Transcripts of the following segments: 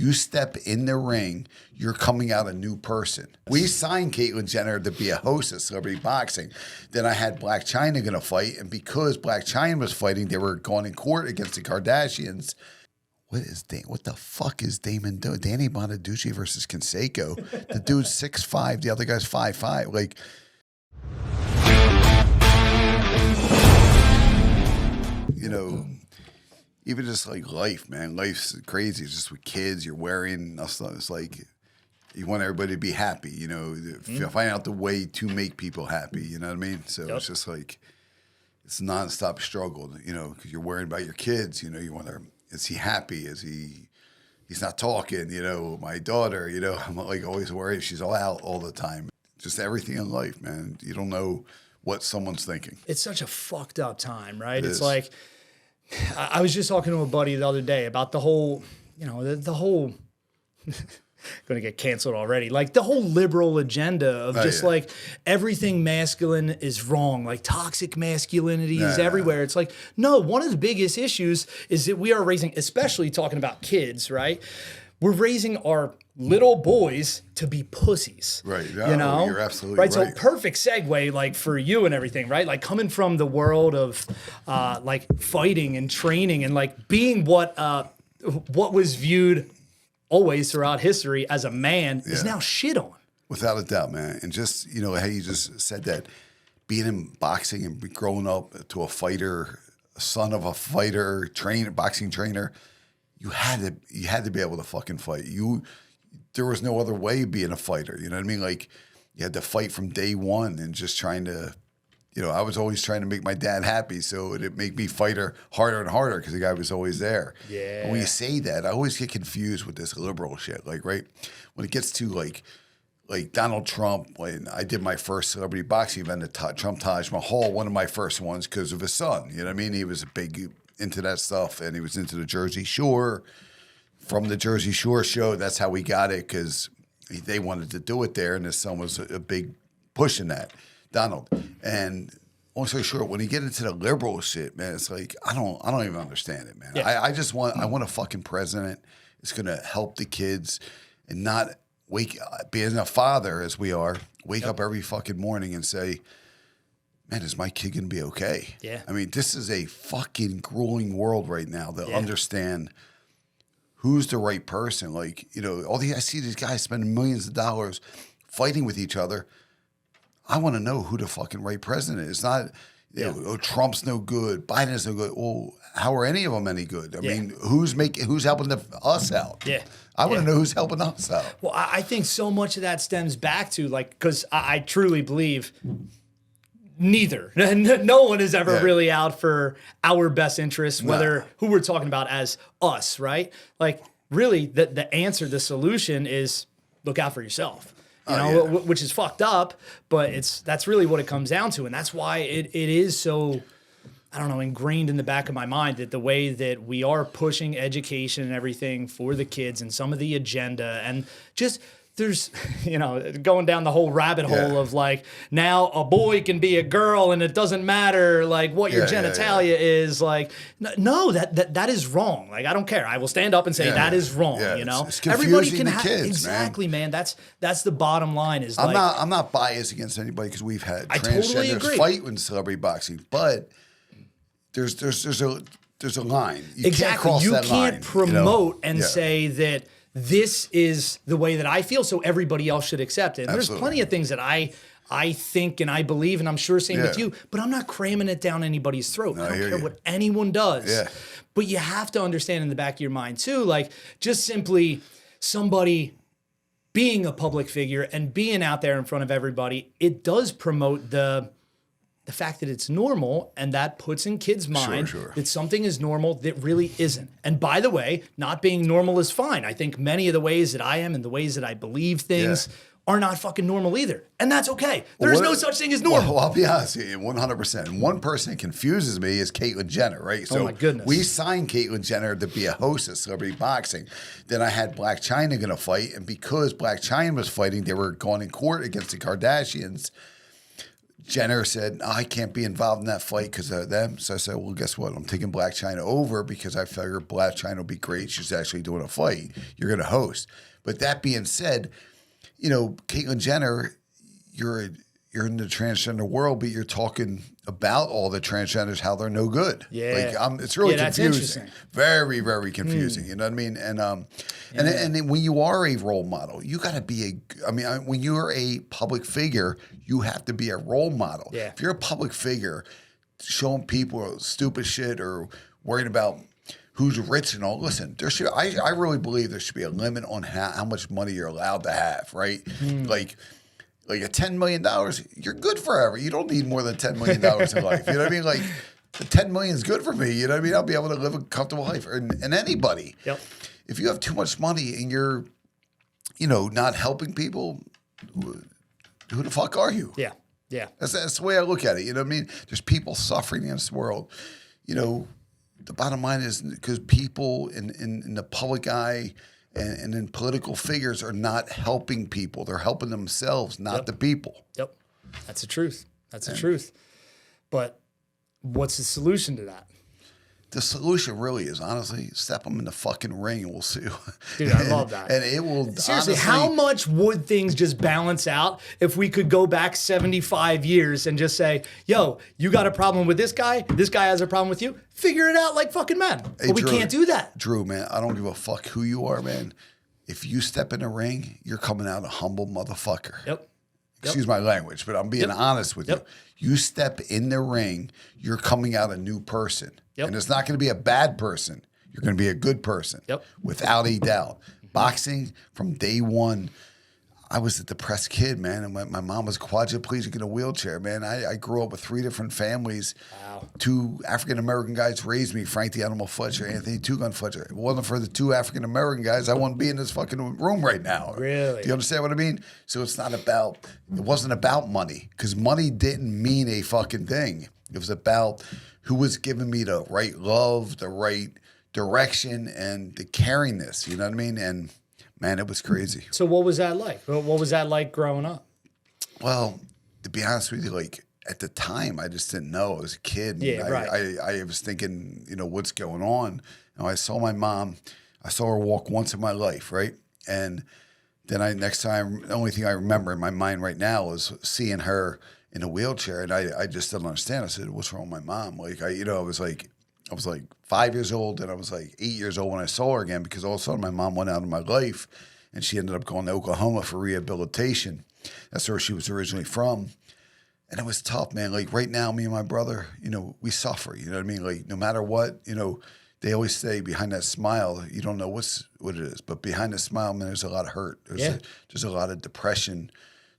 You step in the ring, you're coming out a new person. We signed Caitlyn Jenner to be a host of Celebrity Boxing. Then I had Black China going to fight, and because Black China was fighting, they were going in court against the Kardashians. What the fuck is Damon doing? Danny Bonaducci versus Canseco. The dude's 6'5", the other guy's 5'5". Like, you know, even just like life, man. Life's crazy. It's just with kids, you're worrying. It's like you want everybody to be happy, you know. Find out the way to make people happy, you know what I mean? So it's just like, it's a nonstop struggle, you know, because you're worrying about your kids, you know. You want to, is he happy? He's not talking, you know. My daughter, you know, I'm like always worried. She's all out all the time. Just everything in life, man. You don't know what someone's thinking. It's such a fucked up time, right? It's like, I was just talking to a buddy the other day about the whole, you know, the whole, going to get canceled already, like the whole liberal agenda of like everything masculine is wrong, like toxic masculinity is everywhere. It's like, no, one of the biggest issues is that we are raising, especially talking about kids, right? We're raising our little boys to be pussies. Right. No, you know? You're absolutely right. So perfect segue, like for you and everything, right? Like coming from the world of like fighting and training and like being what was viewed always throughout history as a man is now shit on. Without a doubt, man. And just, you know, how you just said that, being in boxing and growing up to a fighter, son of a fighter, boxing trainer, you had to be able to fucking fight. There was no other way being a fighter. You know what I mean? Like, you had to fight from day one and just trying to, you know, I was always trying to make my dad happy, so it'd make me fight harder and harder because the guy was always there. Yeah. And when you say that, I always get confused with this liberal shit. Like, right, when it gets to like Donald Trump, when I did my first celebrity boxing event at Trump Taj Mahal, one of my first ones because of his son. You know what I mean? He was into that stuff, and he was into the Jersey Shore. From the Jersey Shore show, that's how we got it, because they wanted to do it there, and his son was a big push in that. Donald. And long story short, when you get into the liberal shit, man, it's like I don't even understand it, man. Yeah. I want a fucking president that's gonna help the kids and not being a father as we are, wake up every fucking morning and say, man, is my kid gonna be okay? Yeah. I mean, this is a fucking grueling world right now to understand who's the right person. Like, you know, I see these guys spending millions of dollars fighting with each other. I want to know who the fucking right president is. It's not, you know, Trump's no good, Biden's no good. Well, how are any of them any good? I mean, who's helping us out? Yeah. I want to know who's helping us out. Well, I think so much of that stems back to, like, because I truly believe neither. No one is ever really out for our best interests, whether who we're talking about as us, right? Like, really, the answer, the solution is look out for yourself. You know, which is fucked up, but that's really what it comes down to. And that's why it is so, I don't know, ingrained in the back of my mind that the way that we are pushing education and everything for the kids and some of the agenda and just there's, you know, going down the whole rabbit hole of like, now a boy can be a girl and it doesn't matter like what your genitalia is. Like, no, that is wrong. Like, I don't care. I will stand up and say that is wrong. You know, it's everybody can have kids, exactly, man. That's the bottom line. Is I'm not biased against anybody because we've had transgenders fight in celebrity boxing, but there's a line. You can't cross that line. You can't promote and say that this is the way that I feel, so everybody else should accept it. And there's plenty of things that I think and I believe, and I'm sure same with you, but I'm not cramming it down anybody's throat. I don't care what anyone does. Yeah. But you have to understand in the back of your mind too, like just simply somebody being a public figure and being out there in front of everybody, it does promote the fact that it's normal, and that puts in kids' mind that something is normal that really isn't. And by the way, not being normal is fine. I think many of the ways that I am and the ways that I believe things are not fucking normal either. And that's okay. There's no such thing as normal. Well, I'll be honest with you, 100%. One person that confuses me is Caitlyn Jenner, right? So oh my goodness. We signed Caitlyn Jenner to be a host of Celebrity Boxing. Then I had Black China going to fight, and because Black China was fighting, they were going in court against the Kardashians. Jenner said, "Oh, I can't be involved in that fight because of them." So I said, well, guess what? I'm taking Black China over because I figure Black China will be great. She's actually doing a fight. You're going to host. But that being said, Caitlyn Jenner, you're in the transgender world, but you're talking about all the transgenders, how they're no good. Yeah. It's really that's confusing. interesting. Very, very confusing. You know what I mean? And then when you are a role model, you got to be when you're a public figure, you have to be a role model. Yeah. If you're a public figure showing people stupid shit or worrying about who's rich and all, listen, I really believe there should be a limit on how much money you're allowed to have, right? Like a $10 million, you're good forever. You don't need more than $10 million in life. You know what I mean? Like the $10 million is good for me. You know what I mean? I'll be able to live a comfortable life. And anybody. Yep. If you have too much money and you're, not helping people, who the fuck are you? Yeah. Yeah. That's the way I look at it. You know what I mean? There's people suffering in this world. The bottom line is because people in the public eye and then political figures are not helping people. They're helping themselves, not the people. Yep. That's the truth. That's the truth. But what's the solution to that? The solution really is, honestly, step them in the fucking ring and we'll see. Dude, I love that. And it will, seriously, honestly, how much would things just balance out if we could go back 75 years and just say, yo, you got a problem with this guy has a problem with you, figure it out like fucking men. Hey, But we Drew, can't do that. Drew, man, I don't give a fuck who you are, man. If you step in the ring, you're coming out a humble motherfucker. Yep. Excuse my language, but I'm being honest with you. You step in the ring, you're coming out a new person. And it's not going to be a bad person. You're going to be a good person. Without a doubt. Boxing, from day one, I was a depressed kid, man. And my mom was quadriplegic in a wheelchair, man. I grew up with 3 different families. Wow. 2 African-American guys raised me, Frank the Animal Fletcher, Anthony Two-Gun Fletcher. If it wasn't for the 2 African-American guys, I wouldn't be in this fucking room right now. Really? Do you understand what I mean? So it wasn't about money, because money didn't mean a fucking thing. It was about who was giving me the right love, the right direction, and the caringness. You know what I mean? And man, it was crazy. So what was that like? What was that like growing up? Well, to be honest with you, like at the time, I just didn't know. I was a kid. Yeah, right. I was thinking, what's going on? And I saw my mom. I saw her walk once in my life, right? And then the only thing I remember in my mind right now is seeing her in a wheelchair, and I just didn't understand. I said, "What's wrong with my mom?" Like I was like 5 years old, and I was like 8 years old when I saw her again, because all of a sudden my mom went out of my life, and she ended up going to Oklahoma for rehabilitation. That's where she was originally from, and it was tough, man. Like right now, me and my brother, we suffer. You know what I mean? Like no matter what, they always say behind that smile, you don't know what it is, but behind the smile, man, there's a lot of hurt. There's a lot of depression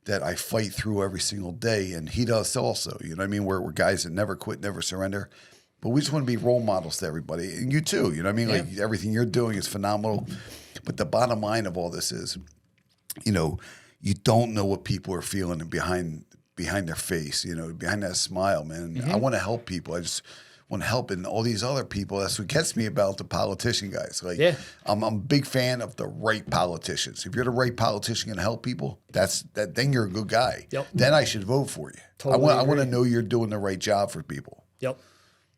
that I fight through every single day, and he does also. You know what I mean? We're guys that never quit, never surrender. But we just want to be role models to everybody, and you too. You know what I mean? Yeah. Like everything you're doing is phenomenal. But the bottom line of all this is, you don't know what people are feeling behind their face. Behind that smile, man. Mm-hmm. I want to help people. I just want to help, and all these other people. That's what gets me about the politician guys. Like, I'm a big fan of the right politicians. If you're the right politician and help people, then you're a good guy. Yep. Then I should vote for you. Totally I want to know you're doing the right job for people. Yep.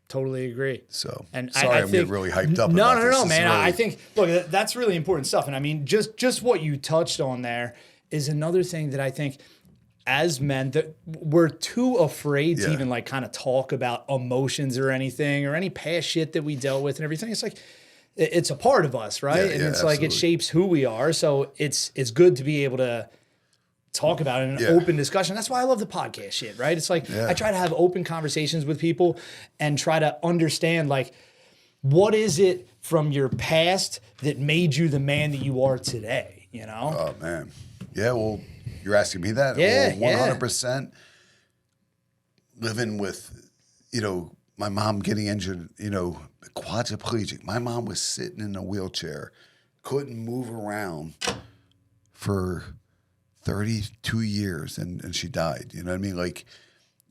Totally agree. So, and sorry, I'm getting really hyped up. No, man. Really, I think, look, that's really important stuff. And I mean, just what you touched on there is another thing that I think, as men, that we're too afraid to even like kind of talk about emotions or anything, or any past shit that we dealt with and everything. It's like, it's a part of us, right? And it's absolutely. Like it shapes who we are. So it's good to be able to talk about it in an open discussion. That's why I love the podcast shit, right? It's like I try to have open conversations with people and try to understand, like, what is it from your past that made you the man that you are today, Oh, man. Yeah, well, you're asking me that? Yeah, well, 100% living with, my mom getting injured, quadriplegic. My mom was sitting in a wheelchair, couldn't move around for 32 years, and she died. You know what I mean? Like,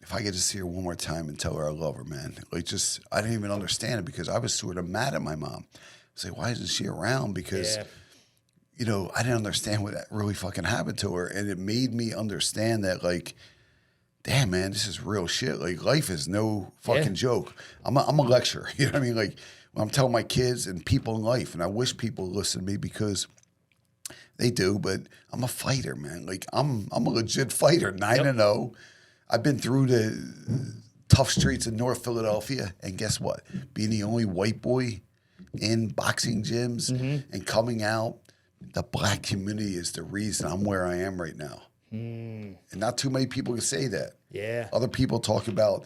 if I get to see her one more time and tell her I love her, man, like, just, I didn't even understand it, because I was sort of mad at my mom. I was like, why isn't she around? Because, I didn't understand what that really fucking happened to her. And it made me understand that, like, damn, man, this is real shit. Like, life is no fucking joke. I'm a lecturer. You know what I mean? Like, when I'm telling my kids and people in life, and I wish people listen to me because they do, but I'm a fighter, man. Like, I'm a legit fighter, 9-0. I've been through the tough streets in North Philadelphia, and guess what? Being the only white boy in boxing gyms and coming out, the black community is the reason I'm where I am right now. And not too many people can say that. Yeah. Other people talk about,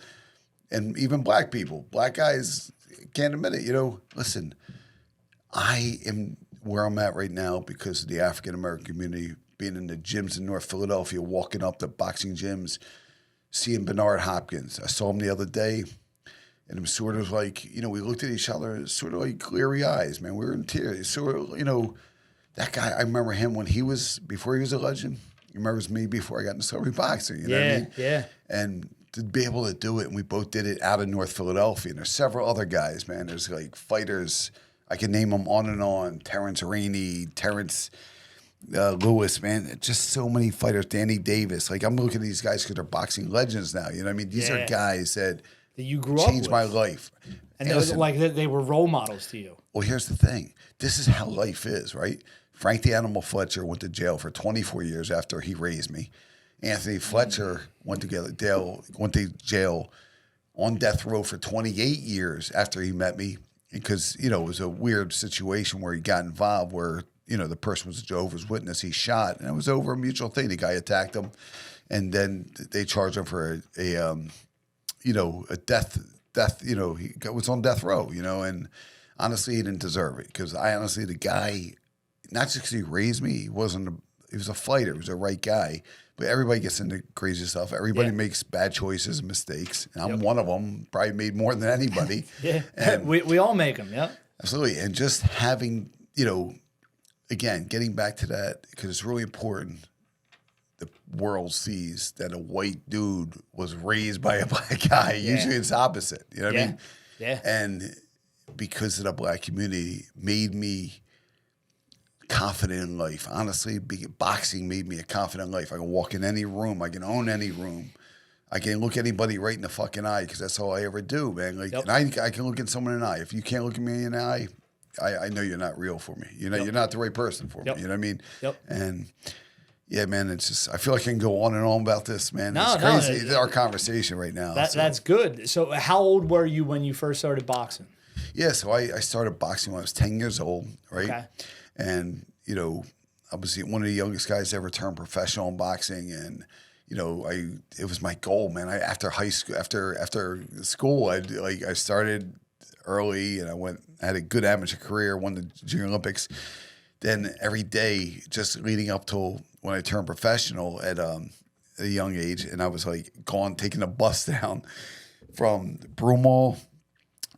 and even black people, black guys can't admit it. You know, listen, I am where I'm at right now because of the African American community, being in the gyms in North Philadelphia, walking up the boxing gyms, seeing Bernard Hopkins. I saw him the other day, and it was sort of like, you know, we looked at each other, sort of like cleary eyes, man. We were in tears. Sort of, you know, that guy, I remember him when he was, before he was a legend. He remembers me before I got into celebrity boxing. You know what I mean? Yeah. And to be able to do it, and we both did it out of North Philadelphia. And there's several other guys, man. There's like fighters, I can name them on and on. Terrence Rainey, Terrence Lewis, man. Just so many fighters. Danny Davis. Like, I'm looking at these guys because they're boxing legends now. You know what I mean? These are guys that you grew up changed with. my life. And they were role models to you. Well, here's the thing. This is how life is, right? Frank the Animal Fletcher went to jail for 24 years after he raised me. Anthony Fletcher went to jail on death row for 28 years after he met me because, you know, it was a weird situation where he got involved where, you know, the person was a Jehovah's Witness. He shot, and it was over a mutual thing. The guy attacked him, and then they charged him for a death, you know, he was on death row, you know, and honestly, he didn't deserve it because the guy, not just because he raised me, he was a fighter. He was a right guy. But everybody gets into crazy stuff. Everybody makes bad choices and mistakes. And I'm one of them, probably made more than anybody. And we all make them, Absolutely. And just having, you know, again, getting back to that, because it's really important. The world sees that a white dude was raised by a black guy. Usually it's opposite. You know what I mean? Yeah. And because of the black community made me confident in life. Honestly, boxing made me a confident in life. I can walk in any room. I can own any room. I can look anybody right in the fucking eye because that's all I ever do, man. Like, and I can look at someone in the eye. If you can't look at me in the eye, I know you're not real for me. You know, you're not the right person for me. You know what I mean? And yeah, man, it's just, I feel like I can go on and on about this, man. It's crazy. It's our conversation right now. That's good. So how old were you when you first started boxing? Yeah, so I started boxing when I was 10 years old, right? Okay. And, you know, I was one of the youngest guys to ever turn professional in boxing. And, you know, it was my goal, man. After high school, after school, I started early and I had a good amateur career, won the Junior Olympics. Then every day, just leading up till when I turned professional at a young age, and I was like taking a bus down from Broomall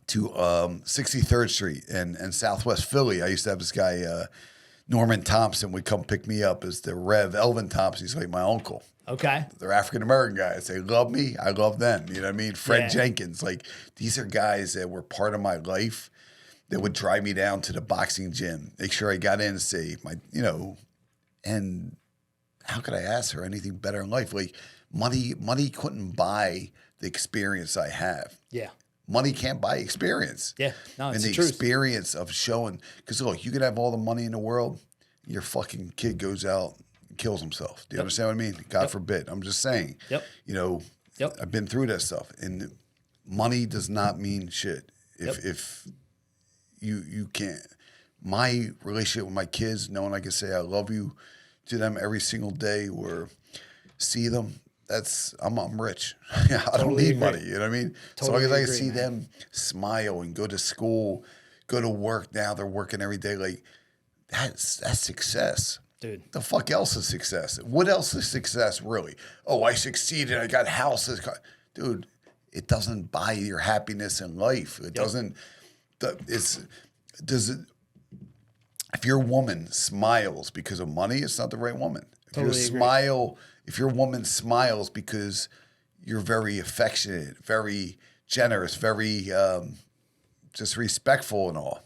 to 63rd Street and Southwest Philly. I used to have this guy, Norman Thompson, would come pick me up as the Rev. Elvin Thompson. He's like my uncle. Okay. They're African-American guys. They love me. I love them. You know what I mean? Fred Jenkins. Like, these are guys that were part of my life that would drive me down to the boxing gym, make sure I got in safe, and how could I ask for anything better in life? Like, money couldn't buy the experience I have. Yeah. Money can't buy experience. Yeah, no, it's and the truth. Experience of showing, because look, you could have all the money in the world, your fucking kid goes out and kills himself. Do you understand what I mean? God forbid. I'm just saying. You know, I've been through that stuff, and money does not mean shit. If you can't, my relationship with my kids, knowing I can say I love you to them every single day, or see them. I'm rich. I don't need money. You know what I mean? As long as I see them smile and go to school, go to work. Now they're working every day. Like, that's success. Dude. The fuck else is success? What else is success, really? Oh, I succeeded. I got houses. Dude, it doesn't buy your happiness in life. It doesn't. If your woman smiles because of money, it's not the right woman. If your woman smiles because you're very affectionate, very generous, very just respectful and all,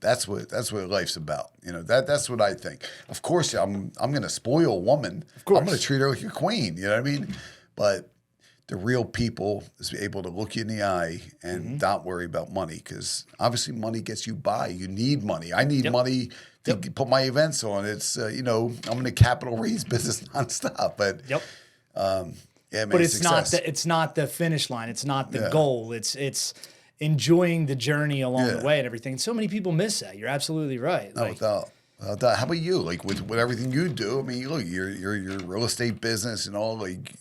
that's what life's about. You know, that's what I think. Of course, I'm going to spoil a woman. Of course, I'm going to treat her like a queen. You know what I mean? But the real people is able to look you in the eye and not worry about money, because obviously money gets you by. You need money. I need money to put my events on. It's I'm in the capital raise business nonstop, but yeah, man, but success. it's not the finish line. It's not the goal. It's enjoying the journey along the way and everything. And so many people miss that. You're absolutely right. No, without doubt. How about you? Like with everything you do, I mean, look, your real estate business and all, like,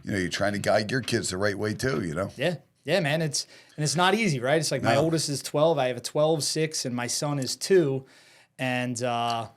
you're trying to guide your kids the right way too, Yeah, man. It's not easy, right? It's like my oldest is 12. I have a 12, 6, and my son is 2. And I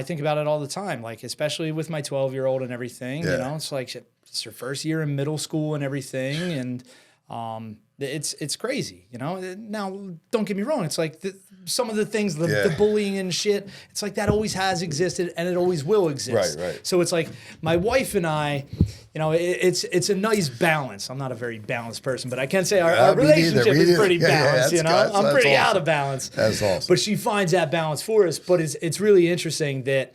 think about it all the time, like especially with my 12-year-old and everything. It's like it's her first year in middle school and everything, and it's crazy. Now, don't get me wrong. It's like some of the things, the bullying and shit. It's like that always has existed and it always will exist. Right. So it's like my wife and I, it's a nice balance. I'm not a very balanced person, but I can say our relationship is pretty balanced. I'm pretty awesome. Out of balance. That's awesome. But she finds that balance for us. But it's really interesting that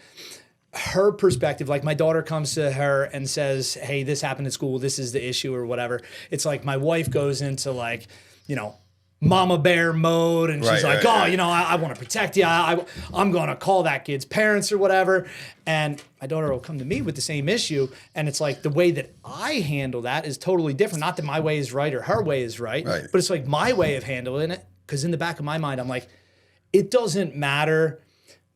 her perspective, like my daughter comes to her and says, hey, this happened at school, this is the issue or whatever. It's like my wife goes into like, mama bear mode, and she's like, I want to protect you. I'm going to call that kid's parents or whatever. And my daughter will come to me with the same issue. And it's like the way that I handle that is totally different. Not that my way is right or her way is right. But it's like my way of handling it. Because in the back of my mind, I'm like, it doesn't matter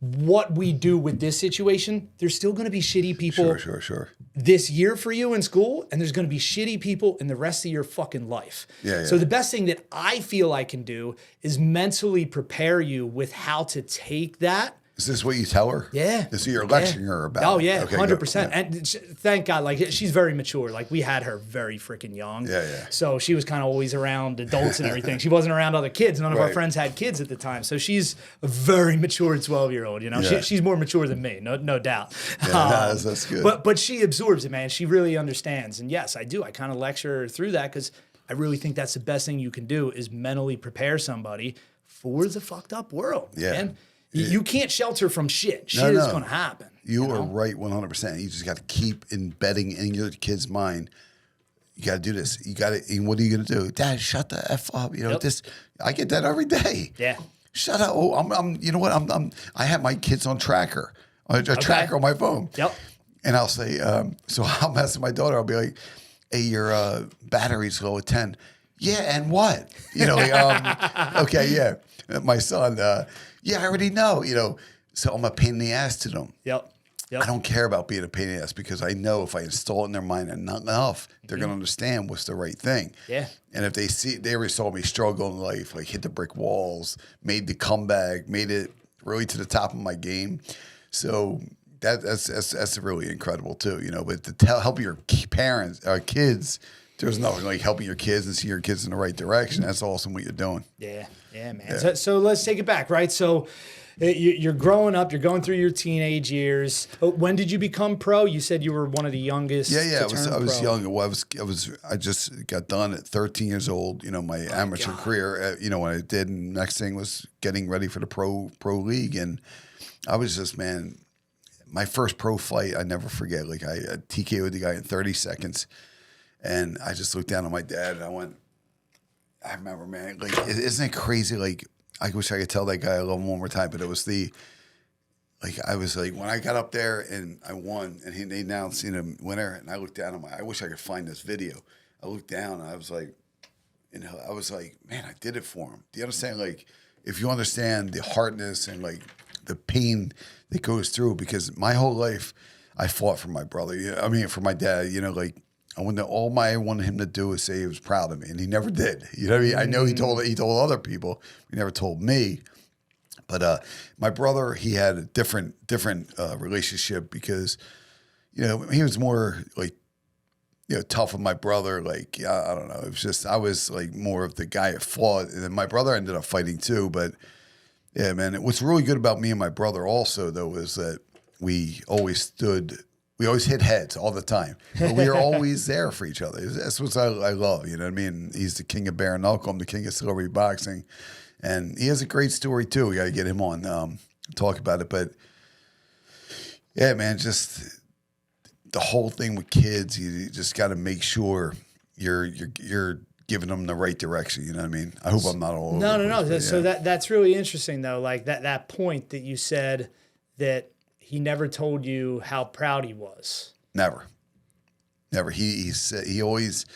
what we do with this situation. There's still going to be shitty people sure. this year for you in school, and there's going to be shitty people in the rest of your fucking life. So the best thing that I feel I can do is mentally prepare you with how to take that. Is this what you tell her? Yeah. This is you're lecturing her about? Oh, yeah, okay, 100%. And thank God, like, she's very mature. Like, we had her very freaking young. So she was kind of always around adults and everything. She wasn't around other kids. None of our friends had kids at the time. So she's a very mature 12-year-old, She's more mature than me, no doubt. That's good. But she absorbs it, man. She really understands. And yes, I do. I kind of lecture her through that because I really think that's the best thing you can do is mentally prepare somebody for the fucked up world, man. You can't shelter from shit. Shit is going to happen. You are right 100%. You just got to keep embedding in your kid's mind, you got to do this. You got to, and what are you going to do? Dad, shut the F up. This, I get that every day. Yeah. Shut up. Oh, I have my kids on tracker, a tracker on my phone. Yep. And I'll say, so I'll mess with my daughter. I'll be like, hey, your battery's low at 10. Yeah, and what? Okay, yeah. My son, I already know, so I'm a pain in the ass to them. Yep. I don't care about being a pain in the ass because I know if I install it in their mind enough, they're going to understand what's the right thing. Yeah. And if they already saw me struggle in life, like hit the brick walls, made the comeback, made it really to the top of my game. So that's really incredible too, but to help your kids, there's nothing like helping your kids and see your kids in the right direction. That's awesome what you're doing. Yeah, man. Yeah. So let's take it back, right? So you're growing up, you're going through your teenage years. When did you become pro? You said you were one of the youngest. Yeah. I was young. Well, I just got done at 13 years old. My amateur career. What I did, and next thing was getting ready for the pro league, and I was just, man, my first pro fight I never forget. Like I TKO'd the guy in 30 seconds. And I just looked down at my dad and I went, I remember, man, like, isn't it crazy? Like, I wish I could tell that guy I love him one more time, but it was I was like, when I got up there and I won and they announced, winner, and I looked down at I wish I could find this video. I looked down and I was like, man, I did it for him. Do you understand? Like, if you understand the hardness and like the pain that goes through, because my whole life I fought for my brother. For my dad, I wanted him to do is say he was proud of me, and he never did. I know he told other people, he never told me. But my brother, he had a different relationship because, he was more like, tough with my brother. Like, I don't know. It was just, I was like more of the guy that fought, and then my brother ended up fighting too. But yeah, man, what's really good about me and my brother also though is that we always hit heads all the time, but we are always there for each other. That's what I love, you know what I mean? He's the king of bare knuckle. I'm the king of celebrity boxing. And he has a great story too. We got to get him on, talk about it. But yeah, man, just the whole thing with kids, you just got to make sure, you're giving them the right direction. You know what I mean? I hope I'm not all over No, the no, place, no. but So yeah. that's really interesting though. Like that point that you said that he never told you how proud he was. Never. He said he always,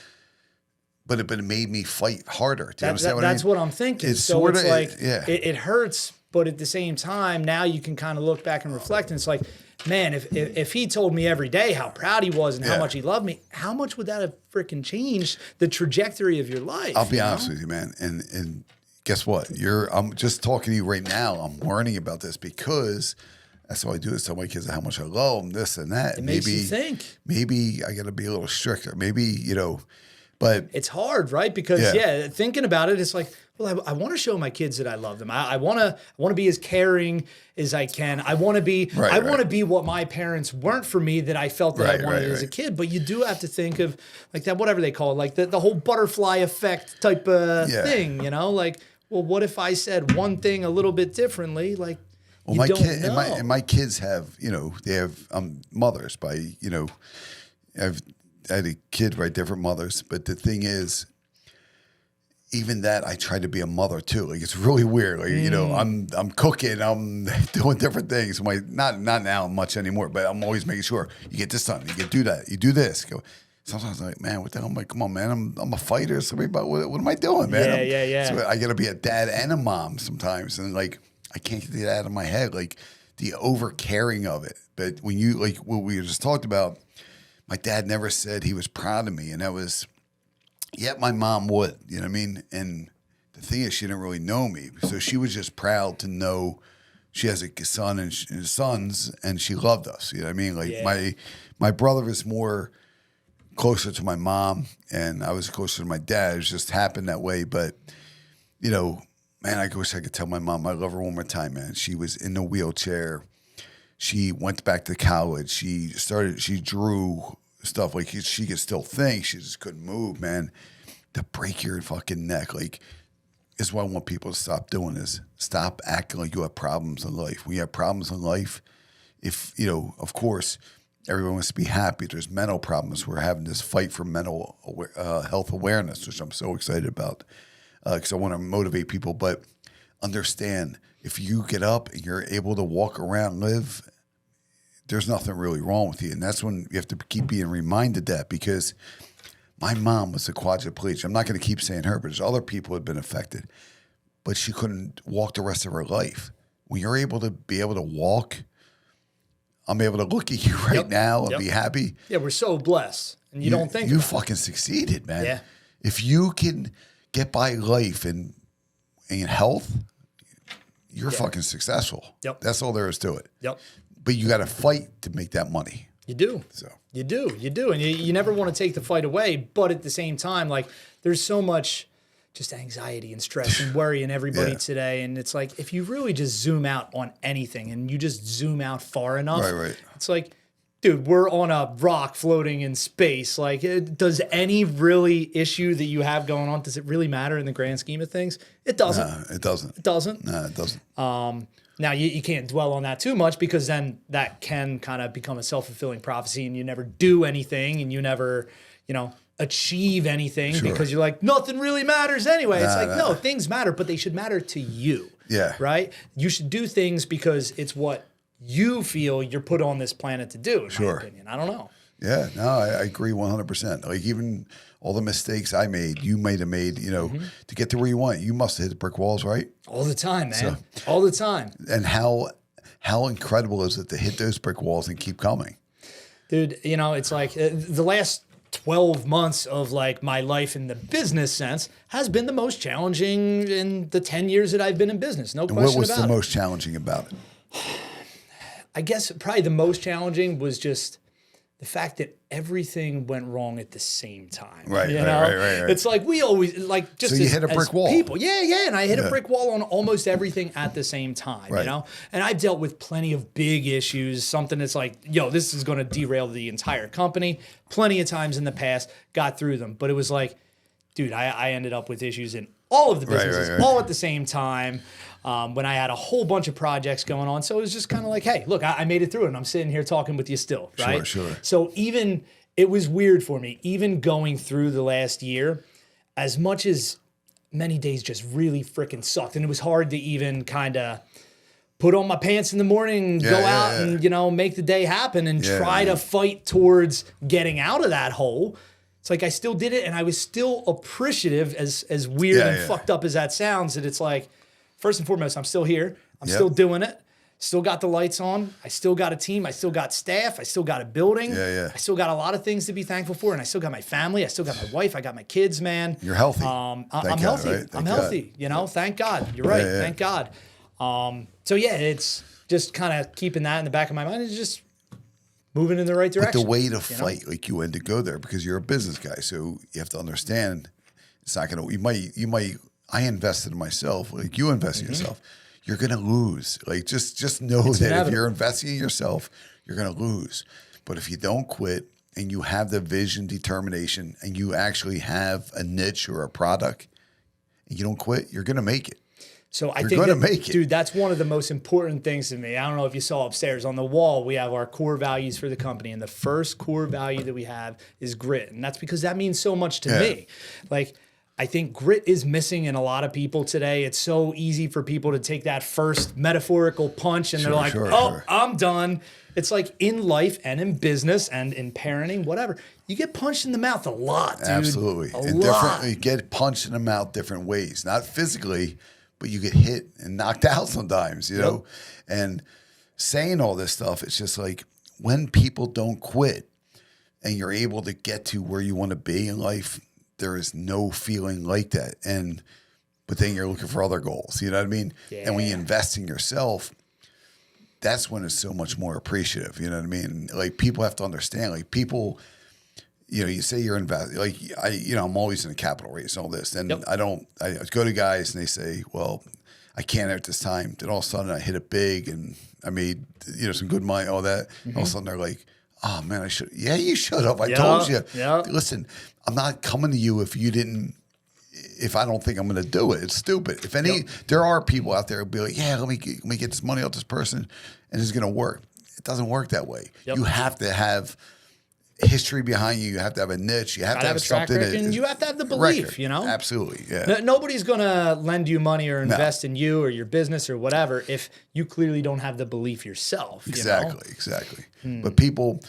but it made me fight harder. Do you understand what I mean? That's what I'm thinking. It's So sorta- it's like yeah. it hurts, but at the same time, now you can kind of look back and reflect, and it's like, man, if he told me every day how proud he was and how Yeah. much he loved me, how much would that have freaking changed the trajectory of your life? I'll be honest with you, man. And guess what? I'm just talking to you right now. I'm learning about this because that's all I do is tell my kids how much I love them, this and that. It makes you think. Maybe I got to be a little stricter. Maybe, but It's hard, right? Because thinking about it, it's like, well, I want to show my kids that I love them. I want to be as caring as I can. I want to be want to be what my parents weren't for me that I felt that I wanted as a kid. But you do have to think of like that, whatever they call it, like the whole butterfly effect type of thing, like, well, what if I said one thing a little bit differently? Like, well, you my don't kid know. and my kids have, they have mothers by, I had a kid by different mothers. But the thing is, even that, I try to be a mother too. Like it's really weird. Like I'm cooking, I'm doing different things. Not now much anymore, but I'm always making sure you get this done, you get do that, you do this. Sometimes I'm like, man, what the hell? I'm like, come on, man, I'm a fighter. So what am I doing, man? Yeah. So I got to be a dad and a mom sometimes, and like I can't get that out of my head, like the over caring of it. But when you like what we just talked about, my dad never said he was proud of me, and that was. Yet my mom would, you know what I mean? And the thing is, she didn't really know me. So she was just proud to know she has a son and sons, and she loved us. You know what I mean? Like my brother is more closer to my mom, and I was closer to my dad. It just happened that way. But, man, I wish I could tell my mom I love her one more time, man. She was in the wheelchair. She went back to college. She drew stuff like she could still think, she just couldn't move, man. To break your fucking neck, like, is what I want people to stop doing is stop acting like you have problems in life. When you have problems in life, if of course, everyone wants to be happy. There's mental problems. We're having this fight for mental health awareness, which I'm so excited about because I want to motivate people. But understand, if you get up and you're able to walk around, live. There's nothing really wrong with you. And that's when you have to keep being reminded that, because my mom was a quadriplegic. I'm not going to keep saying her, but there's other people who have been affected. But she couldn't walk the rest of her life. When you're able to walk, I'm able to look at you right now and be happy. Yeah, we're so blessed. And you don't think you about fucking succeeded, man. Yeah. If you can get by life and health, you're fucking successful. Yep. That's all there is to it. Yep. But you got to fight to make that money. You do. So you do. And you never want to take the fight away. But at the same time, like, there's so much just anxiety and stress and worry in everybody today. And it's like, if you really just zoom out on anything and you just zoom out far enough, it's like, dude, we're on a rock floating in space. Like, does any really issue that you have going on, does it really matter in the grand scheme of things? It doesn't. No, it doesn't. It doesn't. No, it doesn't. Now, you can't dwell on that too much, because then that can kind of become a self-fulfilling prophecy, and you never do anything, and you never, achieve anything because you're like, nothing really matters anyway. It's like, no, things matter, but they should matter to you. Yeah. Right? You should do things because it's what you feel you're put on this planet to do, in my opinion. I don't know. Yeah, no, I agree 100%. Like, even all the mistakes I made, you might have made, to get to where you want. You must have hit the brick walls, right? All the time, man. All the time. And how incredible is it to hit those brick walls and keep coming? Dude, it's like the last 12 months of like my life in the business sense has been the most challenging in the 10 years that I've been in business. No question about it. What was the most challenging about it? I guess probably the most challenging was just the fact that everything went wrong at the same time. Right. It's like we always like just so you hit a brick wall. People. Yeah. And I hit a brick wall on almost everything at the same time, And I've dealt with plenty of big issues, something that's like, this is going to derail the entire company. Plenty of times in the past, got through them. But it was like, dude, I ended up with issues in all of the businesses, all at the same time. When I had a whole bunch of projects going on. So it was just kind of like, hey, look, I made it through it, and I'm sitting here talking with you still, right? Sure. So even it was weird for me, even going through the last year, as much as many days just really freaking sucked. And it was hard to even kind of put on my pants in the morning, go out and, you know, make the day happen and try to fight towards getting out of that hole. It's like I still did it, and I was still appreciative, as weird and fucked up as that sounds, that it's like, first and foremost, I'm still here. I'm still doing it. Still got the lights on. I still got a team. I still got staff. I still got a building. I still got a lot of things to be thankful for, and I still got my family. I still got my wife. I got my kids, man. You're healthy. I'm healthy. Right? I'm healthy. You know, thank God. You're right. Thank God. So yeah, it's just kind of keeping that in the back of my mind. It's just moving in the right direction. But the way to fight, like you had to go there because you're a business guy, so you have to understand it's not gonna. You might. I invested in myself, like you invest in yourself. You're gonna lose. Like just know that inevitable. If you're investing in yourself, you're gonna lose. But if you don't quit and you have the vision, determination, and you actually have a niche or a product, and you don't quit, you're gonna make it. So I think, dude, that's one of the most important things to me. I don't know if you saw upstairs on the wall, we have our core values for the company. And the first core value that we have is grit. And that's because that means so much to me. Like, I think grit is missing in a lot of people today. It's so easy for people to take that first metaphorical punch and they're like, I'm done. It's like in life and in business and in parenting, whatever. You get punched in the mouth a lot, dude. Absolutely. You get punched in the mouth different ways. Not physically, but you get hit and knocked out sometimes, you know? And saying all this stuff, it's just like when people don't quit and you're able to get to where you want to be in life, there is no feeling like that. But then you're looking for other goals, you know what I mean? Yeah. And when you invest in yourself, that's when it's so much more appreciative, you know what I mean? Like people have to understand, like people, you know, you say you're investing, like I'm always in a capital raise and all this. And I go to guys and they say, well, I can't at this time. Then all of a sudden I hit it big and I made, you know, some good money, all that. All of a sudden they're like, oh man, I should. Yeah, you should have. I told you. Listen, I'm not coming to you if I don't think I'm going to do it. It's stupid. If there are people out there who'll be like, yeah, let me get this money out this person and it's going to work. It doesn't work that way. You have to have history behind you. You have to have a niche. You have to have something. And you have to have the belief, you know? Absolutely, yeah. Nobody's going to lend you money or invest in you or your business or whatever if you clearly don't have the belief yourself. Exactly. But people,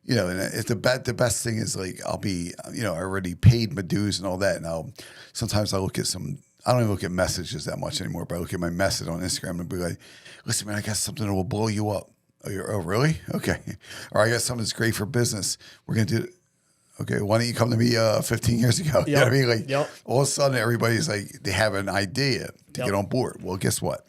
you know, and if the best thing is like, I'll be, you know, I already paid my dues and all that. And sometimes I look at I don't even look at messages that much anymore, but I look at my message on Instagram and be like, listen, man, I got something that will blow you up. Oh, really? Okay. Or I got something that's great for business. We're going to do it. Okay, why don't you come to me 15 years ago? You know what I mean? Like all of a sudden everybody's like, they have an idea to get on board. Well, guess what?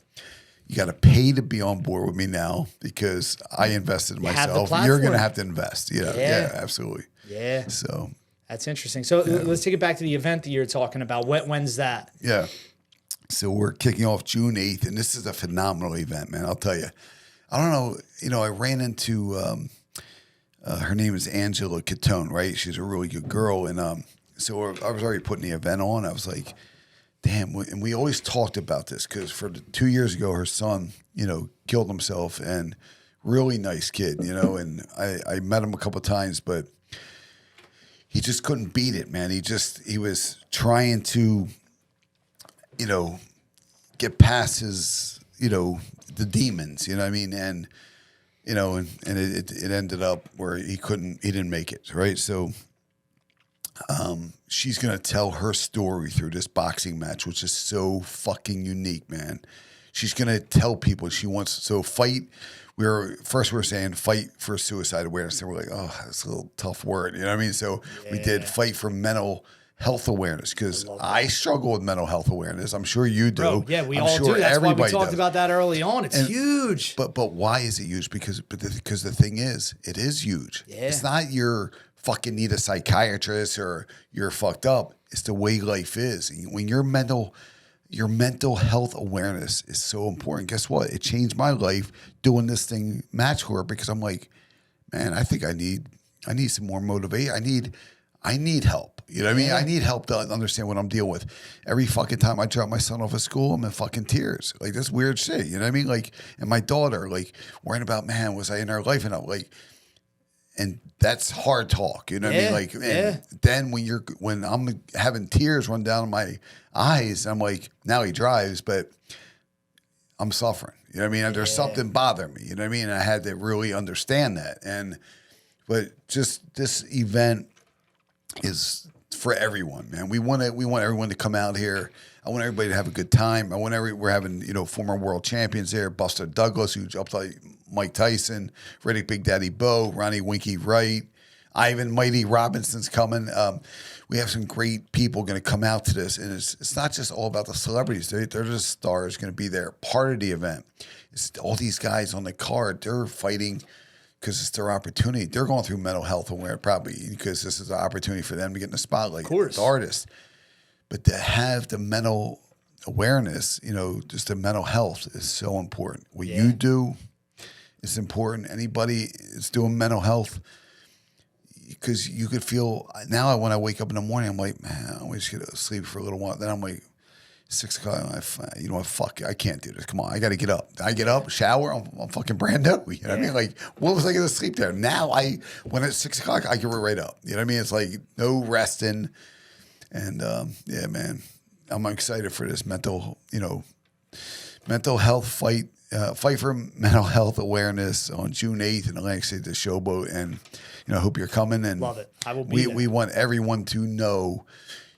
You got to pay to be on board with me now because I invested in myself. You're going to have to invest. Yeah, absolutely. Yeah. So that's interesting. So let's take it back to the event that you're talking about. When's that? Yeah. So we're kicking off June 8th, and this is a phenomenal event, man. I'll tell you. I don't know. You know, I ran into her name is Angela Catone, right? She's a really good girl, and so I was already putting the event on. I was like, damn. And we always talked about this because for 2 years ago, her son, you know, killed himself, and really nice kid, you know. And I met him a couple of times, but he just couldn't beat it, man. He was trying to, you know, get past his, you know, the demons, you know what I mean? And, you know, and it ended up where he didn't make it, right? So she's going to tell her story through this boxing match, which is so fucking unique, man. She's going to tell people she wants, fight. We were saying fight for suicide awareness. And we're like, oh, that's a little tough word. You know what I mean? So we did fight for mental health awareness because I struggle with mental health awareness. I'm sure you do. Bro, yeah, we all do. That's why we talked about that early on. It's huge. But why is it huge? Because the thing is, it is huge. Yeah. It's not you're fucking need a psychiatrist or you're fucked up. It's the way life is. When your mental health awareness is so important. Guess what? It changed my life doing this thing match court because I'm like, man, I think I need some more motivation. I need help. You know what I mean? I need help to understand what I'm dealing with. Every fucking time I drop my son off at school, I'm in fucking tears. Like, that's weird shit. You know what I mean? Like, and my daughter, like, worrying about, man, was I in her life enough? Like, And that's hard talk, you know what I mean? Like, and then when I'm having tears run down my eyes, I'm like, now he drives, but I'm suffering. You know what I mean? There's something bothering me. You know what I mean? And I had to really understand that. But just this event is for everyone, man. We want everyone to come out here. I want everybody to have a good time. We're having, former world champions there, Buster Douglas, who's up like Mike Tyson, Riddick Big Daddy Bo, Ronnie Winky Wright, Ivan Mighty Robinson's coming. We have some great people going to come out to this, and it's not just all about the celebrities. They're just stars going to be there, part of the event. It's all these guys on the card. They're fighting because it's their opportunity. They're going through mental health awareness probably because this is an opportunity for them to get in the spotlight. Of course, as artists, but to have the mental awareness, just the mental health is so important. What you do is important. Anybody is doing mental health. Because you could feel now when I wake up in the morning, I'm like, man, I wish I could sleep for a little while. Then I'm like, 6 o'clock. You know what? Fuck, I can't do this. Come on, I got to get up. I get up, shower. I'm fucking brand new. You know what I mean? Like, what was I going to sleep there? Now when it's 6 o'clock, I get right up. You know what I mean? It's like no resting. And yeah, man, I'm excited for this mental health fight. Fight for mental health awareness on June 8th in Atlantic City, the Showboat, and I hope you're coming. And love it. I will be there. We want everyone to know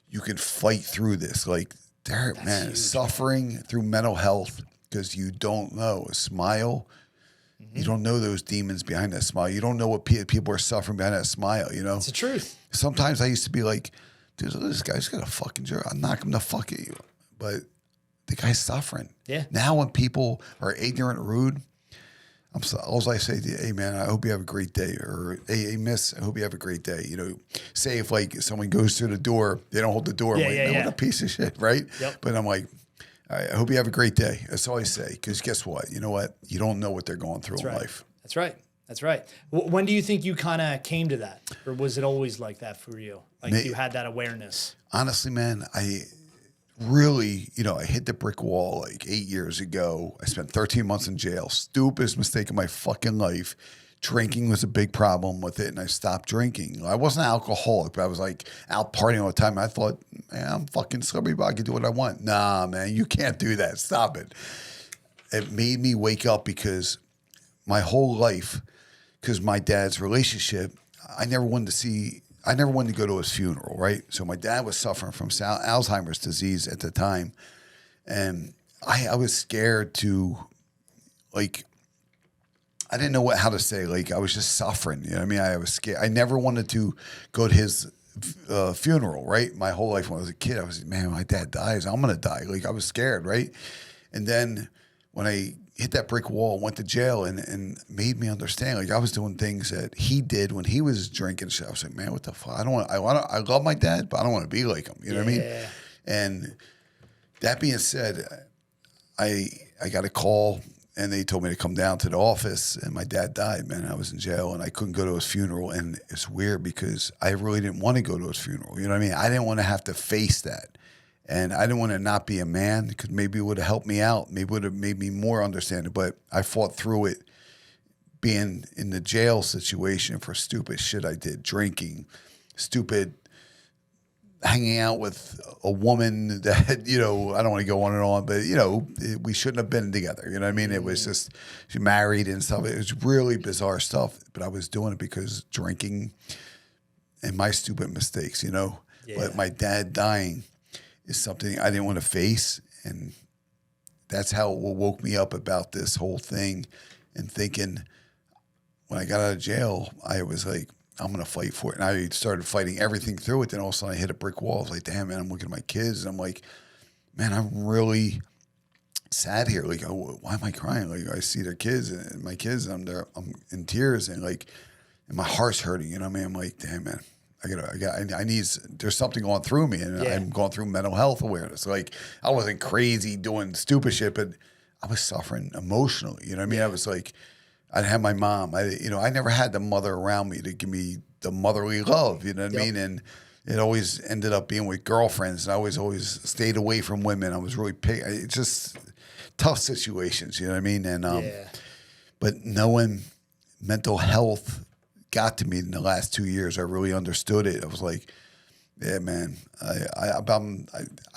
you can fight through this. Like, man, huge. Suffering through mental health because you don't know a smile. Mm-hmm. You don't know those demons behind that smile. You don't know what people are suffering behind that smile. It's the truth. Sometimes I used to be like, dude, this guy's got a fucking jerk. I'll knock him the fuck at you, but the guy's suffering. Yeah. Now when people are ignorant, rude, all I say to you, hey man, I hope you have a great day, or hey miss, I hope you have a great day. Say if like someone goes through the door, they don't hold the door. Man, what a piece of shit, right? Yep. But I'm like, all right, I hope you have a great day. That's all I say. Because guess what? You know what? You don't know what they're going through in life. That's right. That's right. When do you think you kind of came to that, or was it always like that for you? Like you had that awareness? Honestly, man, really, I hit the brick wall like 8 years ago. I spent 13 months in jail. Stupidest mistake of my fucking life. Drinking was a big problem with it, and I stopped drinking. I wasn't an alcoholic, but I was like out partying all the time. I thought, man, I'm fucking celebrity, but I can do what I want. Nah, man, you can't do that. Stop it. It made me wake up because my whole life, because my dad's relationship, I never wanted to go to his funeral, right? So my dad was suffering from Alzheimer's disease at the time. And I was scared to, like, I didn't know how to say. Like, I was just suffering. You know what I mean? I was scared. I never wanted to go to his funeral, right? My whole life when I was a kid, I was like, man, when my dad dies, I'm going to die. Like, I was scared, right? And then when I hit that brick wall, went to jail, and made me understand. Like, I was doing things that he did when he was drinking shit. I was like, man, what the fuck? I love my dad, but I don't want to be like him. You know what I mean? And that being said, I got a call, and they told me to come down to the office, and my dad died, man. I was in jail, and I couldn't go to his funeral. And it's weird because I really didn't want to go to his funeral. You know what I mean? I didn't want to have to face that. And I didn't want to not be a man because maybe it would have helped me out. Maybe it would have made me more understanding. But I fought through it being in the jail situation for stupid shit I did. Drinking, stupid hanging out with a woman that, I don't want to go on and on, but, we shouldn't have been together. You know what I mean? It was just, she married and stuff. It was really bizarre stuff. But I was doing it because drinking and my stupid mistakes, Yeah. But my dad dying is something I didn't want to face. And that's how it woke me up about this whole thing and thinking when I got out of jail, I was like, I'm going to fight for it. And I started fighting everything through it. Then all of a sudden I hit a brick wall. I was like, damn, man, I'm looking at my kids. And I'm like, man, I'm really sad here. Like, why am I crying? Like, I see their kids and my kids, and I'm in tears, and like, and my heart's hurting. You know what I mean? I'm like, damn, man. I need, there's something going through me, and I'm going through mental health awareness. Like, I wasn't crazy doing stupid shit, but I was suffering emotionally. You know what I mean? I was like, I had my mom. I never had the mother around me to give me the motherly love. You know what I mean? And it always ended up being with girlfriends, and I always stayed away from women. I was really it's just tough situations. You know what I mean? And but knowing mental health got to me in the last 2 years. I really understood it. I was like, yeah, man, I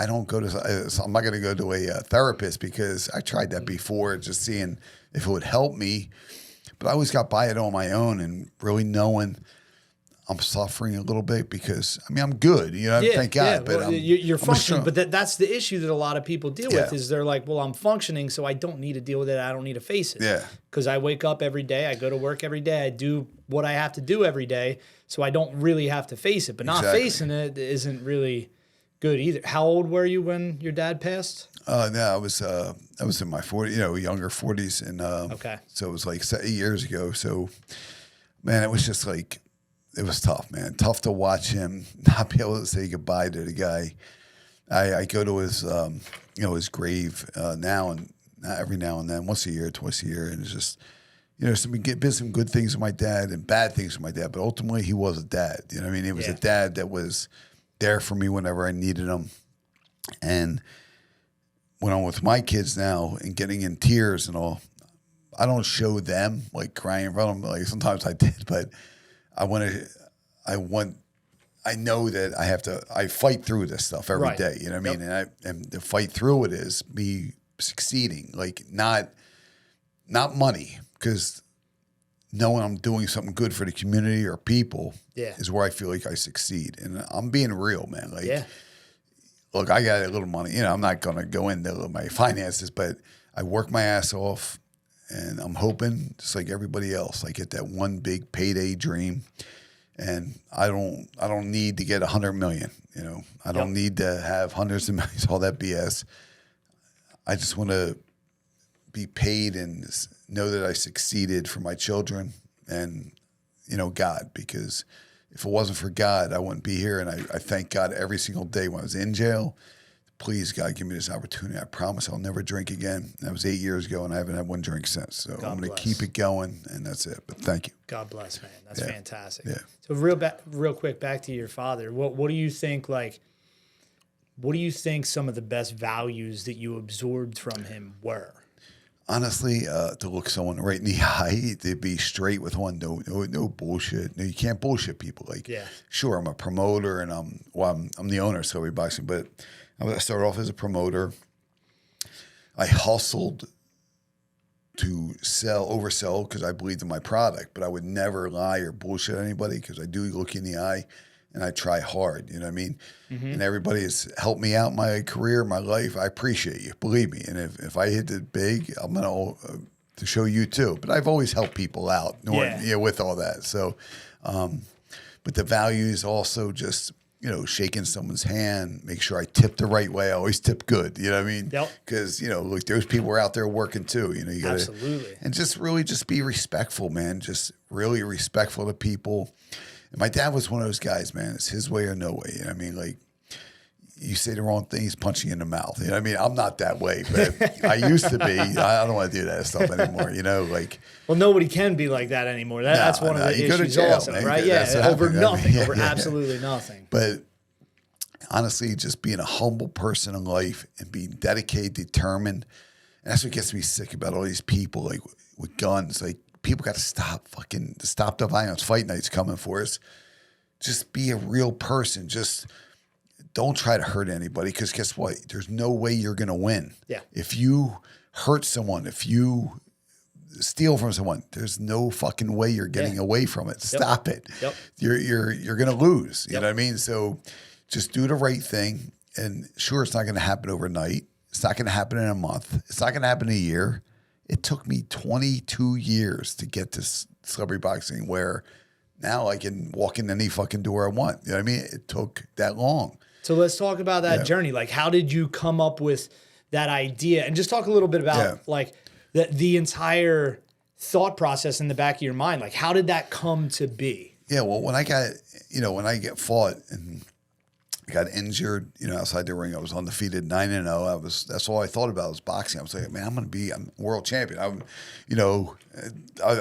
don't go to, I'm not going to go to a therapist because I tried that before, just seeing if it would help me. But I always got by it on my own, and really knowing I'm suffering a little bit because, I mean, I'm good, thank God. But well, you're functioning, but that's the issue that a lot of people deal with is they're like, well, I'm functioning, so I don't need to deal with it. I don't need to face it. Yeah. Because I wake up every day, I go to work every day, I do what I have to do every day, so I don't really have to face it. But not facing it isn't really good either. How old were you when your dad passed? No, I was in my 40s, younger 40s, and okay. So it was like 8 years ago. So, man, it was just like, it was tough, man. Tough to watch him not be able to say goodbye to the guy. I go to his, his grave now and every now and then, once a year, twice a year, and it's just, been some good things with my dad and bad things with my dad, but ultimately he was a dad. You know what I mean? He was a dad that was there for me whenever I needed him. And when I'm with my kids now and getting in tears and all, I don't show them like crying in front of them. Like sometimes I did, but I know that I fight through this stuff every day. You know what I mean? And the fight through it is me succeeding, like not money, because knowing I'm doing something good for the community or people is where I feel like I succeed. And I'm being real, man. Like, look, I got a little money. I'm not going to go into my finances, but I work my ass off. And I'm hoping, just like everybody else, I get that one big payday dream. And I don't need to get 100 million. I don't need to have hundreds of millions, all that BS. I just want to be paid and know that I succeeded for my children and, God, because if it wasn't for God, I wouldn't be here. And I thank God every single day when I was in jail. Please, God, give me this opportunity. I promise I'll never drink again. That was 8 years ago, and I haven't had one drink since. So I'm going to keep it going, and that's it. But thank you. God bless, man. That's fantastic. Yeah. So real quick, back to your father. What do you think, what do you think some of the best values that you absorbed from him were? Honestly, to look someone right in the eye, to be straight with one, no bullshit. No, you can't bullshit people. Like, sure, I'm a promoter, and I'm the owner of Celebrity Boxing, but I started off as a promoter. I hustled to oversell because I believed in my product, but I would never lie or bullshit anybody because I do look in the eye and I try hard. You know what I mean? Mm-hmm. And everybody has helped me out in my career, my life. I appreciate you, believe me. And if I hit it big, I'm gonna to show you too. But I've always helped people out, with all that. So, but the values also just, shaking someone's hand, make sure I tip the right way. I always tip good. You know what I mean? Yep. Because, look, those people are out there working too. You gotta, absolutely. And just be respectful, man. Just really respectful to people. And my dad was one of those guys, man. It's his way or no way. You know what I mean? Like, you say the wrong thing, he's punching you in the mouth. You know what I mean? I'm not that way, but I used to be. I don't want to do that stuff anymore, like. Well, nobody can be like that anymore. That's one of the issues also, man. Right? Over nothing, over absolutely nothing. But honestly, just being a humble person in life and being dedicated, determined, and that's what gets me sick about all these people, like, with guns. Like, people got to stop the violence. Fight night's coming for us. Just be a real person. Just don't try to hurt anybody, because guess what? There's no way you're going to win. Yeah. If you hurt someone, if you steal from someone, there's no fucking way you're getting away from it. Stop it. Yep. You're going to lose. You know what I mean? So just do the right thing. And sure, it's not going to happen overnight. It's not going to happen in a month. It's not going to happen in a year. It took me 22 years to get to celebrity boxing, where now I can walk in any fucking door I want. You know what I mean? It took that long. So let's talk about that journey. Like, how did you come up with that idea? And just talk a little bit about like the entire thought process in the back of your mind. Like, how did that come to be? Yeah, well, when I get fought and I got injured, outside the ring, I was undefeated, 9-0. That's all I thought about was boxing. I was like, man, I'm world champion. I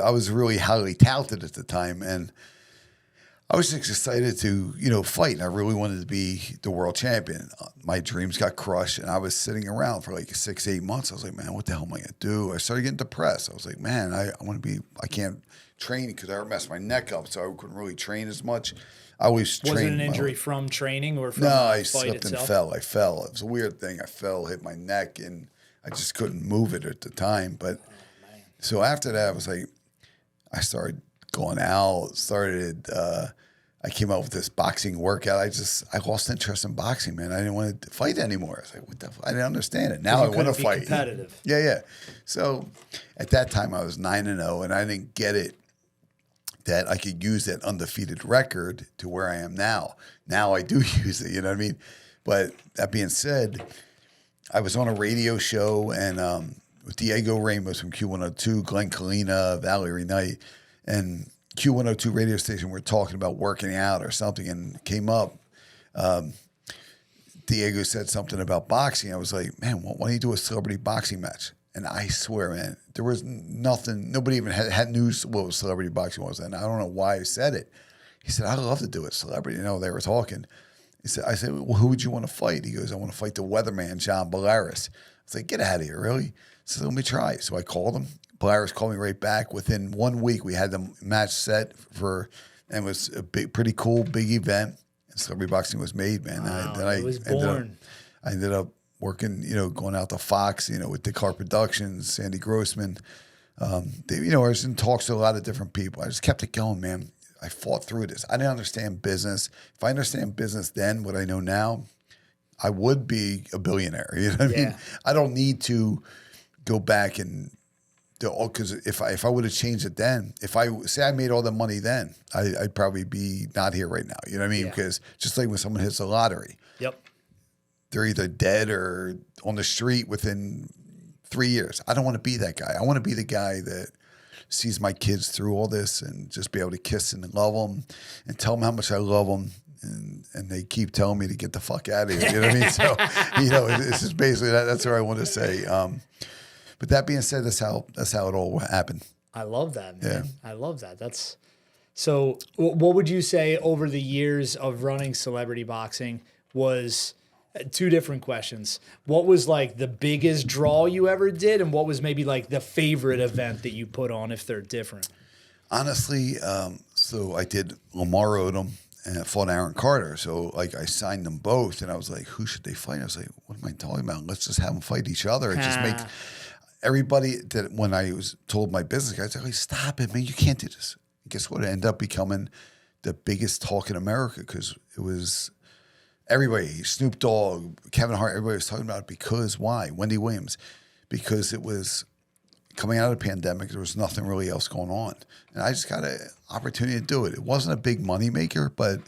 was really highly touted at the time, and I was just excited to, fight. And I really wanted to be the world champion. My dreams got crushed, and I was sitting around for like 6, 8 months. I was like, man, what the hell am I going to do? I started getting depressed. I was like, man, I can't train because I messed my neck up, so I couldn't really train as much. I always trained. Was it an injury from training or from No, the I fight slipped itself? and fell. I fell. It was a weird thing. I fell, hit my neck, and I just couldn't move it at the time. But so after that, I was like, I started going out, I came out with this boxing workout. I lost interest in boxing, man. I didn't want to fight anymore. I was like, what the I didn't understand it. Now I want to fight. Competitive. Yeah. So at that time I was 9-0, and I didn't get it that I could use that undefeated record to where I am now. Now I do use it, you know what I mean? But that being said, I was on a radio show, and with Diego Ramos from Q102, Glenn Kalina, Valerie Knight, and Q102 radio station, we're talking about working out or something, and it came up. Diego said something about boxing. I was like, man, why don't you do a celebrity boxing match? And I swear, man, there was nothing. Nobody even had news what celebrity boxing was. And I don't know why I said it. He said, I'd love to do it, celebrity. They were talking. I said, well, who would you want to fight? He goes, I want to fight the weatherman, John Bellaris. I was like, get out of here, really? He said, let me try. So I called him. Bellaris called me right back. Within 1 week, we had the match set and it was a pretty cool, big event. And celebrity boxing was made, man. Wow, Then it was born. I ended up working, going out to Fox, with Dick Productions, Sandy Grossman. I was in talks to a lot of different people. I just kept it going, man. I fought through this. I didn't understand business. If I understand business then, what I know now, I would be a billionaire. You know what I mean? I don't need to go back and because if I would have changed it then, if I say I made all the money then, I'd probably be not here right now. You know what I mean? Because just like when someone hits the lottery, they're either dead or on the street within 3 years. I don't want to be that guy. I want to be the guy that sees my kids through all this and just be able to kiss and love them and tell them how much I love them. And they keep telling me to get the fuck out of here. You know what I mean? So, it's just basically that's what I want to say. But that being said, that's how it all happened. I love that, man. Yeah. I love that. So what would you say over the years of running celebrity boxing was two different questions. What was like the biggest draw you ever did? And what was maybe like the favorite event that you put on if they're different? Honestly, so I did Lamar Odom and I fought Aaron Carter. So like I signed them both and I was like, who should they fight? I was like, what am I talking about? Let's just have them fight each other. It just make everybody that when I was told my business guys, like, stop it, man, you can't do this. And guess what? It ended up becoming the biggest talk in America because it was everybody, Snoop Dogg, Kevin Hart, everybody was talking about it because why? Wendy Williams, because it was coming out of the pandemic, there was nothing really else going on. And I just got an opportunity to do it. It wasn't a big money maker, but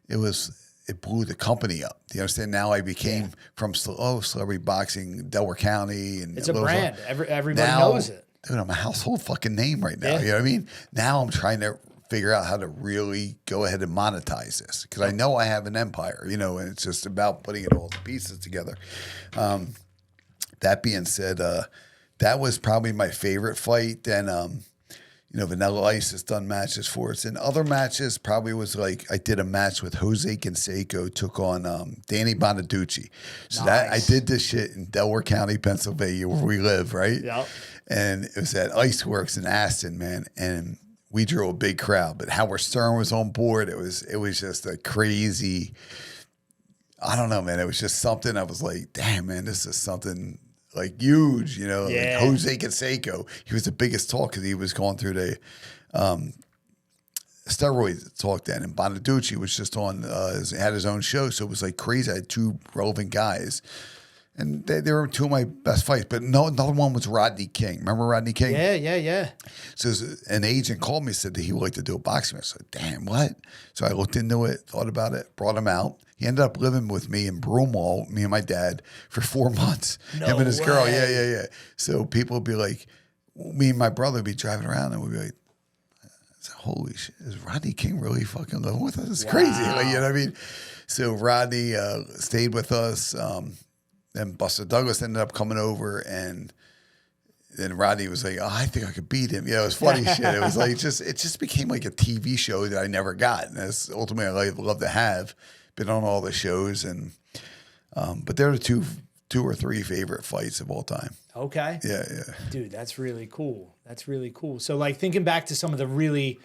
it blew the company up. Do you understand? Now I became from celebrity boxing, Delaware County. And it's a brand. Everybody knows it. Dude, I'm a household fucking name right now. Yeah. You know what I mean? Now I'm trying to figure out how to really go ahead and monetize this because I know I have an empire, and it's just about putting it all the pieces together. That being said, that was probably my favorite fight. Then, Vanilla Ice has done matches for us. And other matches probably was like I did a match with Jose Canseco, took on Danny Bonaducci. So that I did this shit in Delaware County, Pennsylvania, where we live, right? Yep. And it was at Iceworks in Aston, man. And we drew a big crowd, but Howard Stern was on board. It was just a crazy, I don't know, man. It was just something I was like, damn, man, this is something like huge, like Jose Canseco. He was the biggest talk because he was going through the steroid talk then. And Bonaducci was just on, had his own show. So it was like crazy. I had two relevant guys. And they were two of my best fights. But another one was Rodney King. Remember Rodney King? Yeah. So an agent called me and said that he would like to do a boxing match. I said, damn, what? So I looked into it, thought about it, brought him out. He ended up living with me in Broomall, me and my dad, for 4 months. No Him and his way. girl. Yeah. So people would be like, me and my brother would be driving around and we'd be like, holy shit, is Rodney King really fucking living with us? It's crazy. Like, you know what I mean? So Rodney stayed with us. Then Buster Douglas ended up coming over and And Rodney was like, "Oh, I think I could beat him." Yeah, it was funny shit. It was like it just became like a TV show that I never got, and that's ultimately I'd love to have been on all the shows. And but they're the two or three favorite fights of all time. Okay. Yeah. Dude, that's really cool. That's really cool. So like thinking back to some of the really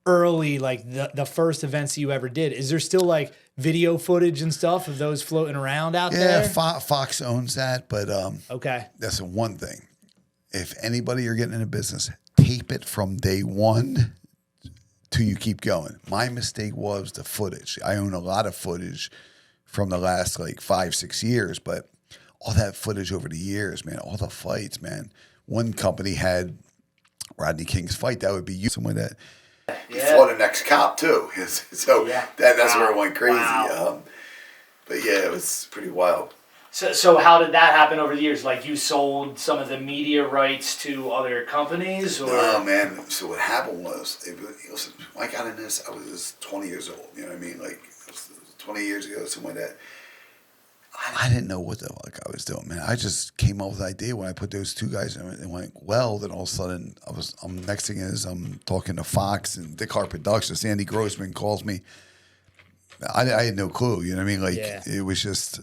early, like the first events you ever did, is there still like video footage and stuff of those floating around out there? Yeah, Fox owns that, but Okay. that's the one thing. If anybody you're getting into business, tape it from day one till you keep going. My mistake was the footage. I own a lot of footage from the last like 5-6 years, but all that footage over the years, man, all the fights, man. One company had Rodney King's fight. That would be you. Someone that he fought an ex-cop too. So that's where it went crazy. Wow. But yeah, it was pretty wild. So how did that happen over the years? Like you sold some of the media rights to other companies, or? No, man. So what happened was, listen, when I got in this, I was 20 years old. You know what I mean? Like it was 20 years ago, something like that. I didn't know what the fuck I was doing, man. I just came up with the idea when I put those two guys in it. It went well. Then all of a sudden, next thing is I'm talking to Fox and Dick Hart Productions. Andy Grossman calls me. I had no clue. You know what I mean? Like it was just.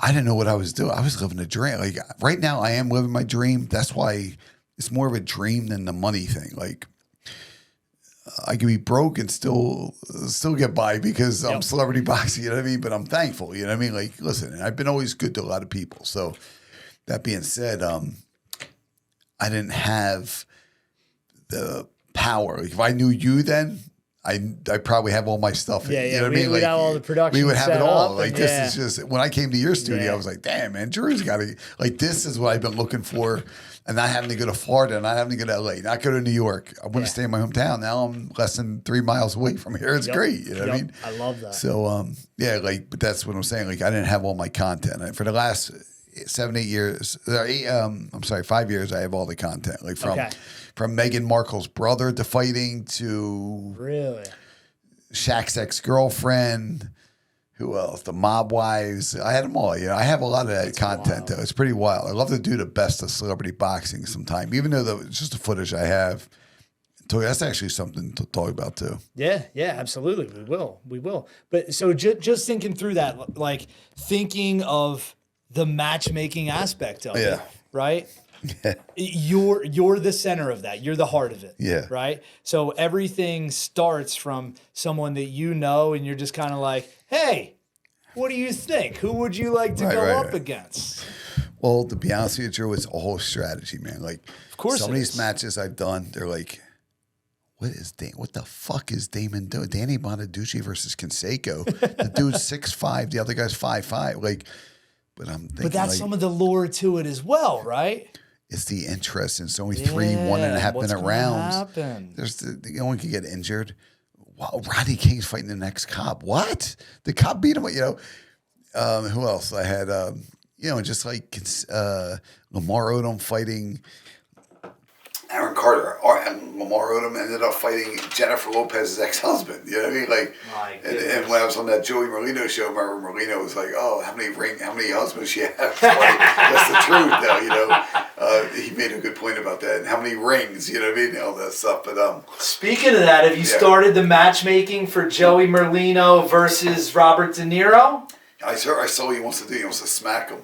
I didn't know what I was doing. I was living a dream. Like right now, I am living my dream. That's why it's more of a dream than the money thing. Like I can be broke and still get by because I'm celebrity boxing. You know what I mean? But I'm thankful. You know what I mean? Like listen, and I've been always good to a lot of people. So that being said, I didn't have the power. Like, if I knew you then. I probably have all my stuff. Yeah, you know what I mean? We'd have all the production. We would have it all. Like this yeah. is just when I came to your studio, I was like, damn, man, Drew's got to like this is what I've been looking for, and not having to go to Florida, not having to go to LA, not go to New York. I want to stay in my hometown. Now I'm less than 3 miles away from here. It's great. You know what I mean? I love that. So but that's what I'm saying. Like I didn't have all my content for the last 7-8 years. 5 years. I have all the content. Like from Meghan Markle's brother to fighting to really Shaq's ex-girlfriend. Who else? The Mob Wives. I had them all. You know, I have a lot of that content though. It's pretty wild. I love to do the best of celebrity boxing sometime, even though it's just the footage I have. So that's actually something to talk about too. Yeah, absolutely. We will. But so just thinking through that, like thinking of the matchmaking aspect of it, right? Yeah. You're the center of that. You're the heart of it. Yeah. Right. So everything starts from someone that you know, and you're just kind of like, hey, what do you think? Who would you like to go up against? Well, to be honest with you, Drew, it's a whole strategy, man. Like, of course, some of these matches I've done, they're like, what the fuck is Damon doing? Danny Bonaducci versus Canseco. The dude's 6'5", the other guy's 5'5". Like, but I'm thinking, but that's like, some of the lure to it as well, right? It's the interest. And it's only 1.5 minute rounds. No one can get injured. Wow, Rodney King's fighting the next cop. What? The cop beat him. You know, who else? I had, just like Lamar Odom fighting Aaron Carter. And Lamar Odom ended up fighting Jennifer Lopez's ex-husband. You know what I mean? Like, and when I was on that Joey Merlino show, remember Merlino was like, "Oh, how many husbands she had?" That's the truth, though. You know, he made a good point about that. And how many rings? You know what I mean? All that stuff. But speaking of that, have you started the matchmaking for Joey Merlino versus Robert De Niro? I saw what he wants to do. He wants to smack him.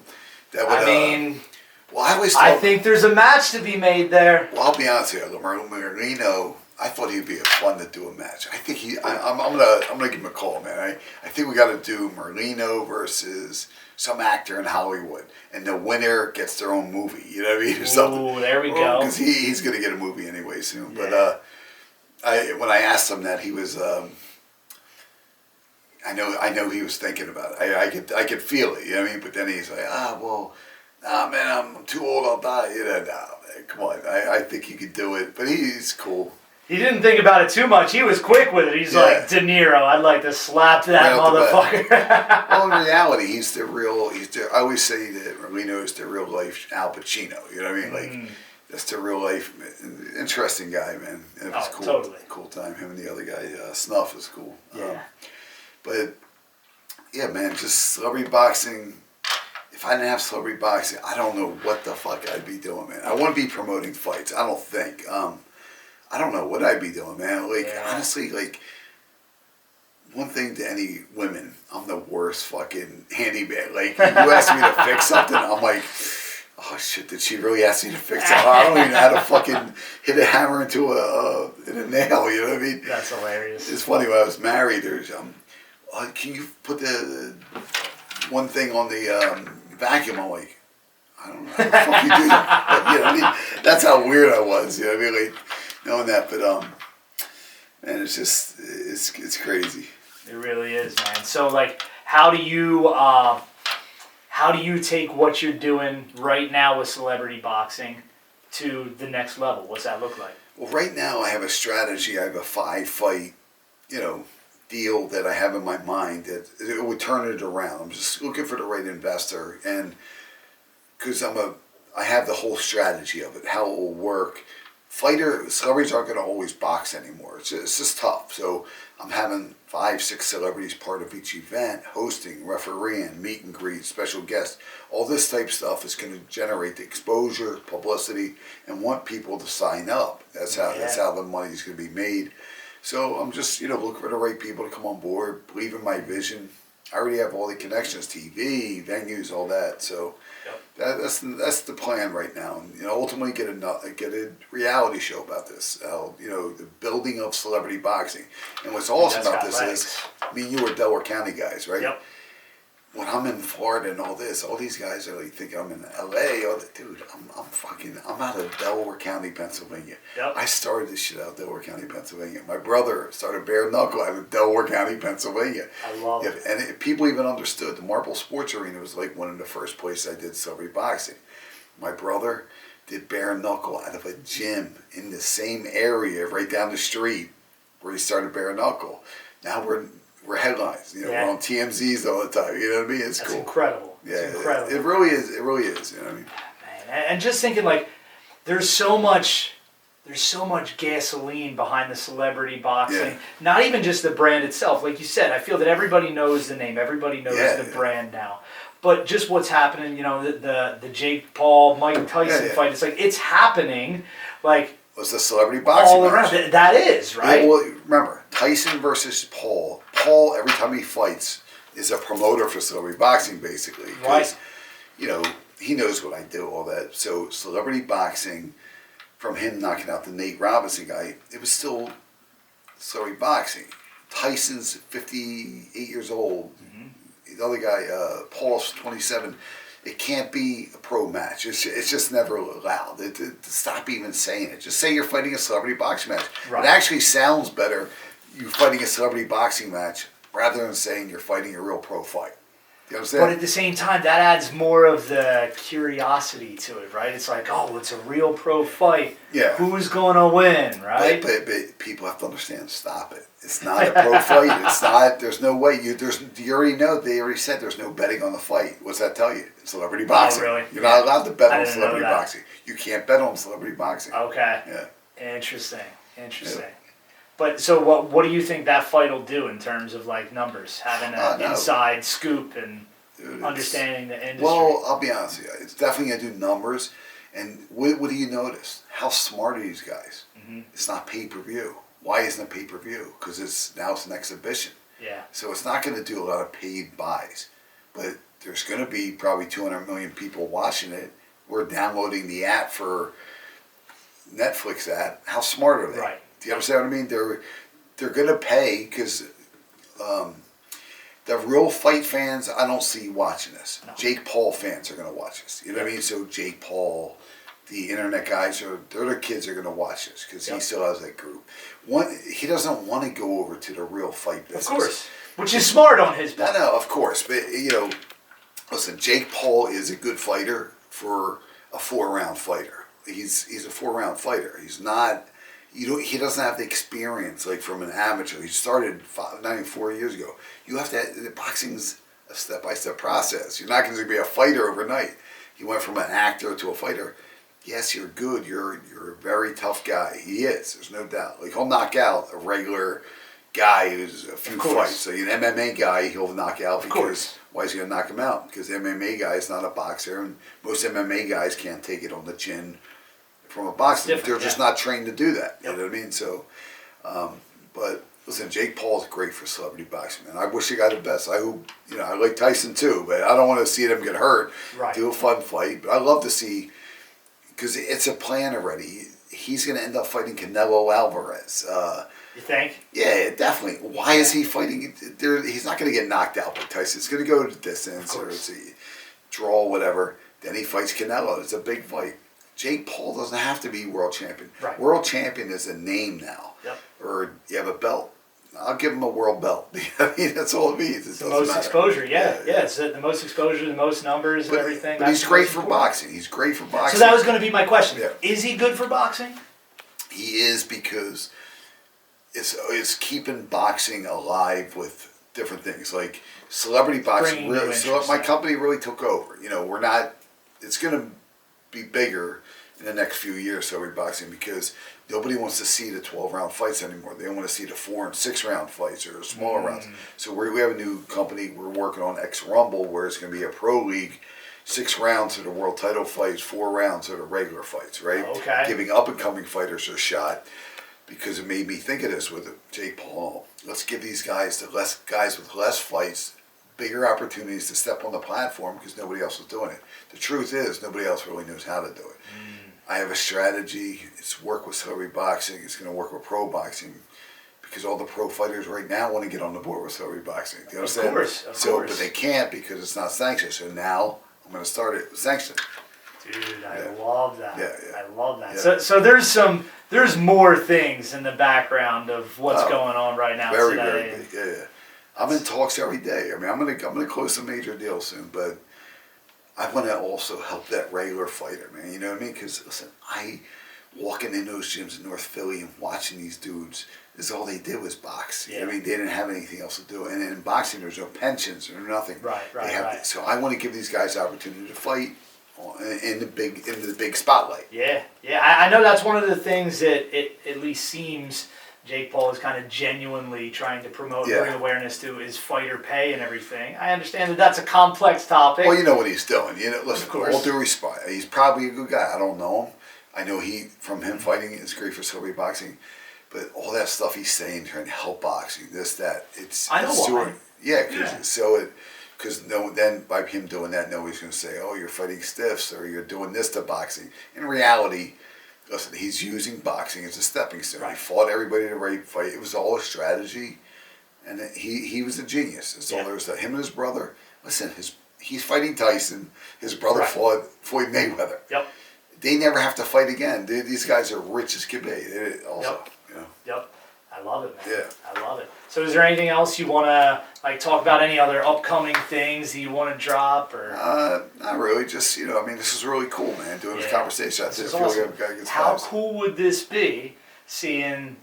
That would, well, I think there's a match to be made there. Well, I'll be honest with you, Merlino. I thought he'd be fun to do a match. I think I'm gonna give him a call, man. I think we got to do Merlino versus some actor in Hollywood, and the winner gets their own movie. You know what I mean, or something. Ooh, there we go. Because he's gonna get a movie anyway soon. Yeah. But when I asked him that, he was. I know he was thinking about it. I could feel it. You know what I mean? But then he's like, nah, man, I'm too old, I'll die. You know, nah, man, come on. I think he could do it, but he's cool. He didn't think about it too much. He was quick with it. He's like, De Niro, I'd like to slap that motherfucker. Well, in reality, he's the real, I always say that Merlino is the real life Al Pacino. You know what I mean? Like, that's the real life, interesting guy, man. It was cool. Totally. Cool time. Him and the other guy, Snuff, is cool. Yeah. But, yeah, man, just celebrity boxing. If if I didn't have celebrity boxing, I don't know what the fuck I'd be doing, man. I wouldn't be promoting fights. I don't think. I don't know what I'd be doing, man. Like, honestly, like, one thing to any women, I'm the worst fucking handyman. Like, you ask me to fix something, I'm like, oh shit, did she really ask me to fix something? I don't even know how to fucking hit a hammer into a nail, you know what I mean? That's hilarious. It's funny, when I was married, there's, can you put the one thing on the vacuum? I'm like, I don't know how the fuck you do that. But, you know what I mean? That's how weird I was, you know what I mean? Like, knowing that, but, man, it's just, it's crazy. It really is, man. So, like, how do you take what you're doing right now with celebrity boxing to the next level? What's that look like? Well, right now I have a strategy. I have a 5-fight, deal that I have in my mind that it would turn it around. I'm just looking for the right investor, and because I have the whole strategy of it, how it will work. Celebrities aren't going to always box anymore. It's just tough. So I'm having 5-6 celebrities part of each event, hosting, refereeing, meet and greet, special guests. All this type of stuff is going to generate the exposure, publicity, and want people to sign up. That's how the money's going to be made. So I'm just looking for the right people to come on board, believe in my vision. I already have all the connections, TV, venues, all that. So that's the plan right now, and ultimately get a reality show about this. The building of celebrity boxing. And what's awesome about this is, me and you are Delaware County guys, right? Yep. When I'm in Florida and all these guys are like thinking I'm in LA. Dude, I'm out of Delaware County, Pennsylvania. Yep. I started this shit out of Delaware County, Pennsylvania. My brother started bare knuckle out of Delaware County, Pennsylvania. I love it. And people even understood. The Marble Sports Arena was like one of the first places I did celebrity boxing. My brother did bare knuckle out of a gym in the same area right down the street where he started bare knuckle. Now we're headlines, we're on TMZs all the time, you know what I mean? That's cool. Incredible. Yeah, it's incredible. It really is, you know what I mean? Man, and just thinking, like, there's so much gasoline behind the celebrity boxing. Yeah. Not even just the brand itself. Like you said, I feel that everybody knows the name, everybody knows the brand now. But just what's happening, the Jake Paul, Mike Tyson fight, it's like, it's happening, like, was the celebrity boxing all around. match. That is, right? Yeah, well, remember, Tyson versus Paul. Paul, every time he fights, is a promoter for celebrity boxing, basically. Right. He knows what I do, all that. So celebrity boxing, from him knocking out the Nate Robinson guy, it was still celebrity boxing. Tyson's 58 years old. Mm-hmm. The other guy, Paul's 27. It can't be a pro match. It's just never allowed. Stop even saying it. Just say you're fighting a celebrity boxing match. Right. It actually sounds better, you fighting a celebrity boxing match, rather than saying you're fighting a real pro fight. You understand? But at the same time, that adds more of the curiosity to it, right? It's like, oh, it's a real pro fight. Yeah. Who's going to win, right? But people have to understand, stop it. It's not a pro fight. It's not, there's no way. You already know, they already said there's no betting on the fight. What's that tell you? It's celebrity boxing. Oh, really? You're not allowed to bet on celebrity boxing. You can't bet on celebrity boxing. Okay. Yeah. Interesting. Yeah. But so what do you think that fight will do in terms of like numbers? Having an inside scoop and understanding the industry? Well, I'll be honest with you. It's definitely going to do numbers. And what do you notice? How smart are these guys? Mm-hmm. It's not pay-per-view. Why isn't it pay-per-view? Because it's an exhibition. Yeah. So it's not going to do a lot of paid buys. But there's going to be probably 200 million people watching it. We're downloading the app for Netflix app. How smart are they? Right. Do you understand what I mean? They're going to pay because the real fight fans, I don't see watching this. No. Jake Paul fans are going to watch this. You know what I mean? So Jake Paul, the internet guys, their kids are going to watch this because he still has that group. He doesn't want to go over to the real fight business. Of course. Which is smart on his part. No, of course. But, listen, Jake Paul is a good fighter for a 4-round fighter. He's a 4-round fighter. He's not... he doesn't have the experience like from an amateur. He started 94 years ago. Boxing's a step-by-step process. You're not going to be a fighter overnight. He went from an actor to a fighter. Yes, you're good. You're a very tough guy. He is. There's no doubt. Like, he'll knock out a regular guy who's a few course. fights. So an MMA guy, he'll knock out Of because course. why is he gonna knock him out? Because the MMA guy is not a boxer, and most MMA guys can't take it on the chin from a boxer. They're just not trained to do that. Yep. You know what I mean? So, but listen, Jake Paul's great for celebrity boxing, man. I wish he got the best. I hope, I like Tyson too, but I don't want to see them get hurt. Right. Do a fun fight, but I love to see, because it's a plan already. He's going to end up fighting Canelo Alvarez. You think? Yeah, definitely. Why is he fighting? He's not going to get knocked out by Tyson. It's going to go to distance or it's a draw, whatever. Then he fights Canelo. It's a big fight. Jake Paul doesn't have to be world champion. Right. World champion is a name now. Yep. Or you have a belt. I'll give him a world belt. I mean, that's all it means. It the most matter. exposure, yeah. It's the most exposure, the most numbers, and everything. But he's great for boxing. He's great for boxing. So that was going to be my question. Yeah. Is he good for boxing? He is, because it's keeping boxing alive with different things like celebrity boxing. Really, so my company really took over. We're not. It's going to be bigger in the next few years, celebrity boxing, because nobody wants to see the 12-round fights anymore. They don't want to see the 4- and 6-round fights or smaller rounds. So we have a new company we're working on, X Rumble, where it's going to be a pro league. 6 rounds of the world title fights, 4 rounds of the regular fights, right? Okay. Giving up-and-coming fighters a shot, because it made me think of this with Jake Paul. Let's give these guys with less fights bigger opportunities to step on the platform, because nobody else is doing it. The truth is, nobody else really knows how to do it. I have a strategy. It's work with celebrity boxing. It's going to work with pro boxing, because all the pro fighters right now want to get on the board with celebrity boxing. Do you understand? Of course. But they can't, because it's not sanctioned. So now I'm going to start it with sanctioned. Dude, I love that. Yeah. I love that. Yeah. So there's more things in the background of what's going on right now Very, today. very big. Yeah. I'm in talks every day. I mean, I'm gonna close a major deal soon, but I want to also help that regular fighter, man. You know what I mean? Because listen, I walking in those gyms in North Philly and watching these dudes. This is all they did was box. Yeah. I mean, they didn't have anything else to do. And in boxing, there's no pensions or nothing. Right. So I want to give these guys the opportunity to fight in the big spotlight. Yeah. I know that's one of the things that it at least seems Jake Paul is kind of genuinely trying to promote and bring awareness to, is fighter pay and everything. I understand that that's a complex topic. Well, you know what he's doing. Listen, of course. All due respect, he's probably a good guy. I don't know him. I know from him fighting is great for celebrity boxing, but all that stuff he's saying, trying to help boxing, this, that, I know why. Because then by him doing that, nobody's going to say, oh, you're fighting stiffs or you're doing this to boxing. In reality, listen, he's using boxing as a stepping stone. Right. He fought everybody to right fight. It was all a strategy, and he was a genius. That's all there was to him and his brother. Listen, he's fighting Tyson. His brother fought Floyd Mayweather. Yep. They never have to fight again. These guys are rich as can be. Also, Yep. I love it, man. Yeah. I love it. So is there anything else you want to talk about? Any other upcoming things that you want to drop? Or not really. Just, this is really cool, man, doing this conversation. I This is feel awesome. like I've got to get How cool would this be, seeing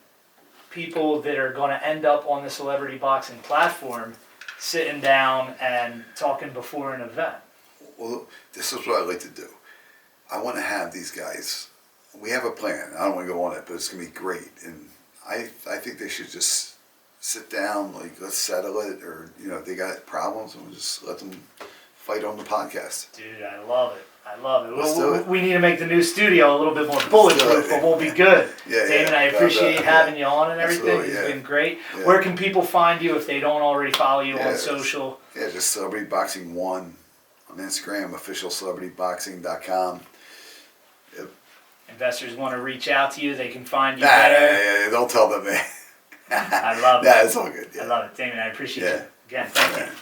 people that are going to end up on the celebrity boxing platform sitting down and talking before an event? Well, this is what I like to do. I want to have these guys. We have a plan. I don't want to go on it, but it's going to be great. And I think they should just sit down, let's settle it, or if they got problems, and we'll just let them fight on the podcast. Dude, I love it. Let's do it. We need to make the new studio a little bit more bulletproof, but we'll be good. Damon, I appreciate having you on and everything. Absolutely, It's been great. Yeah. Where can people find you if they don't already follow you on social? Yeah, just Celebrity Boxing 1 on Instagram, officialcelebrityboxing.com. Yep. Investors want to reach out to you, they can find you better. Yeah, don't tell them, man. I love it. Yeah, it's all good. Yeah. I love it. Damon, I appreciate you. Again, thank you.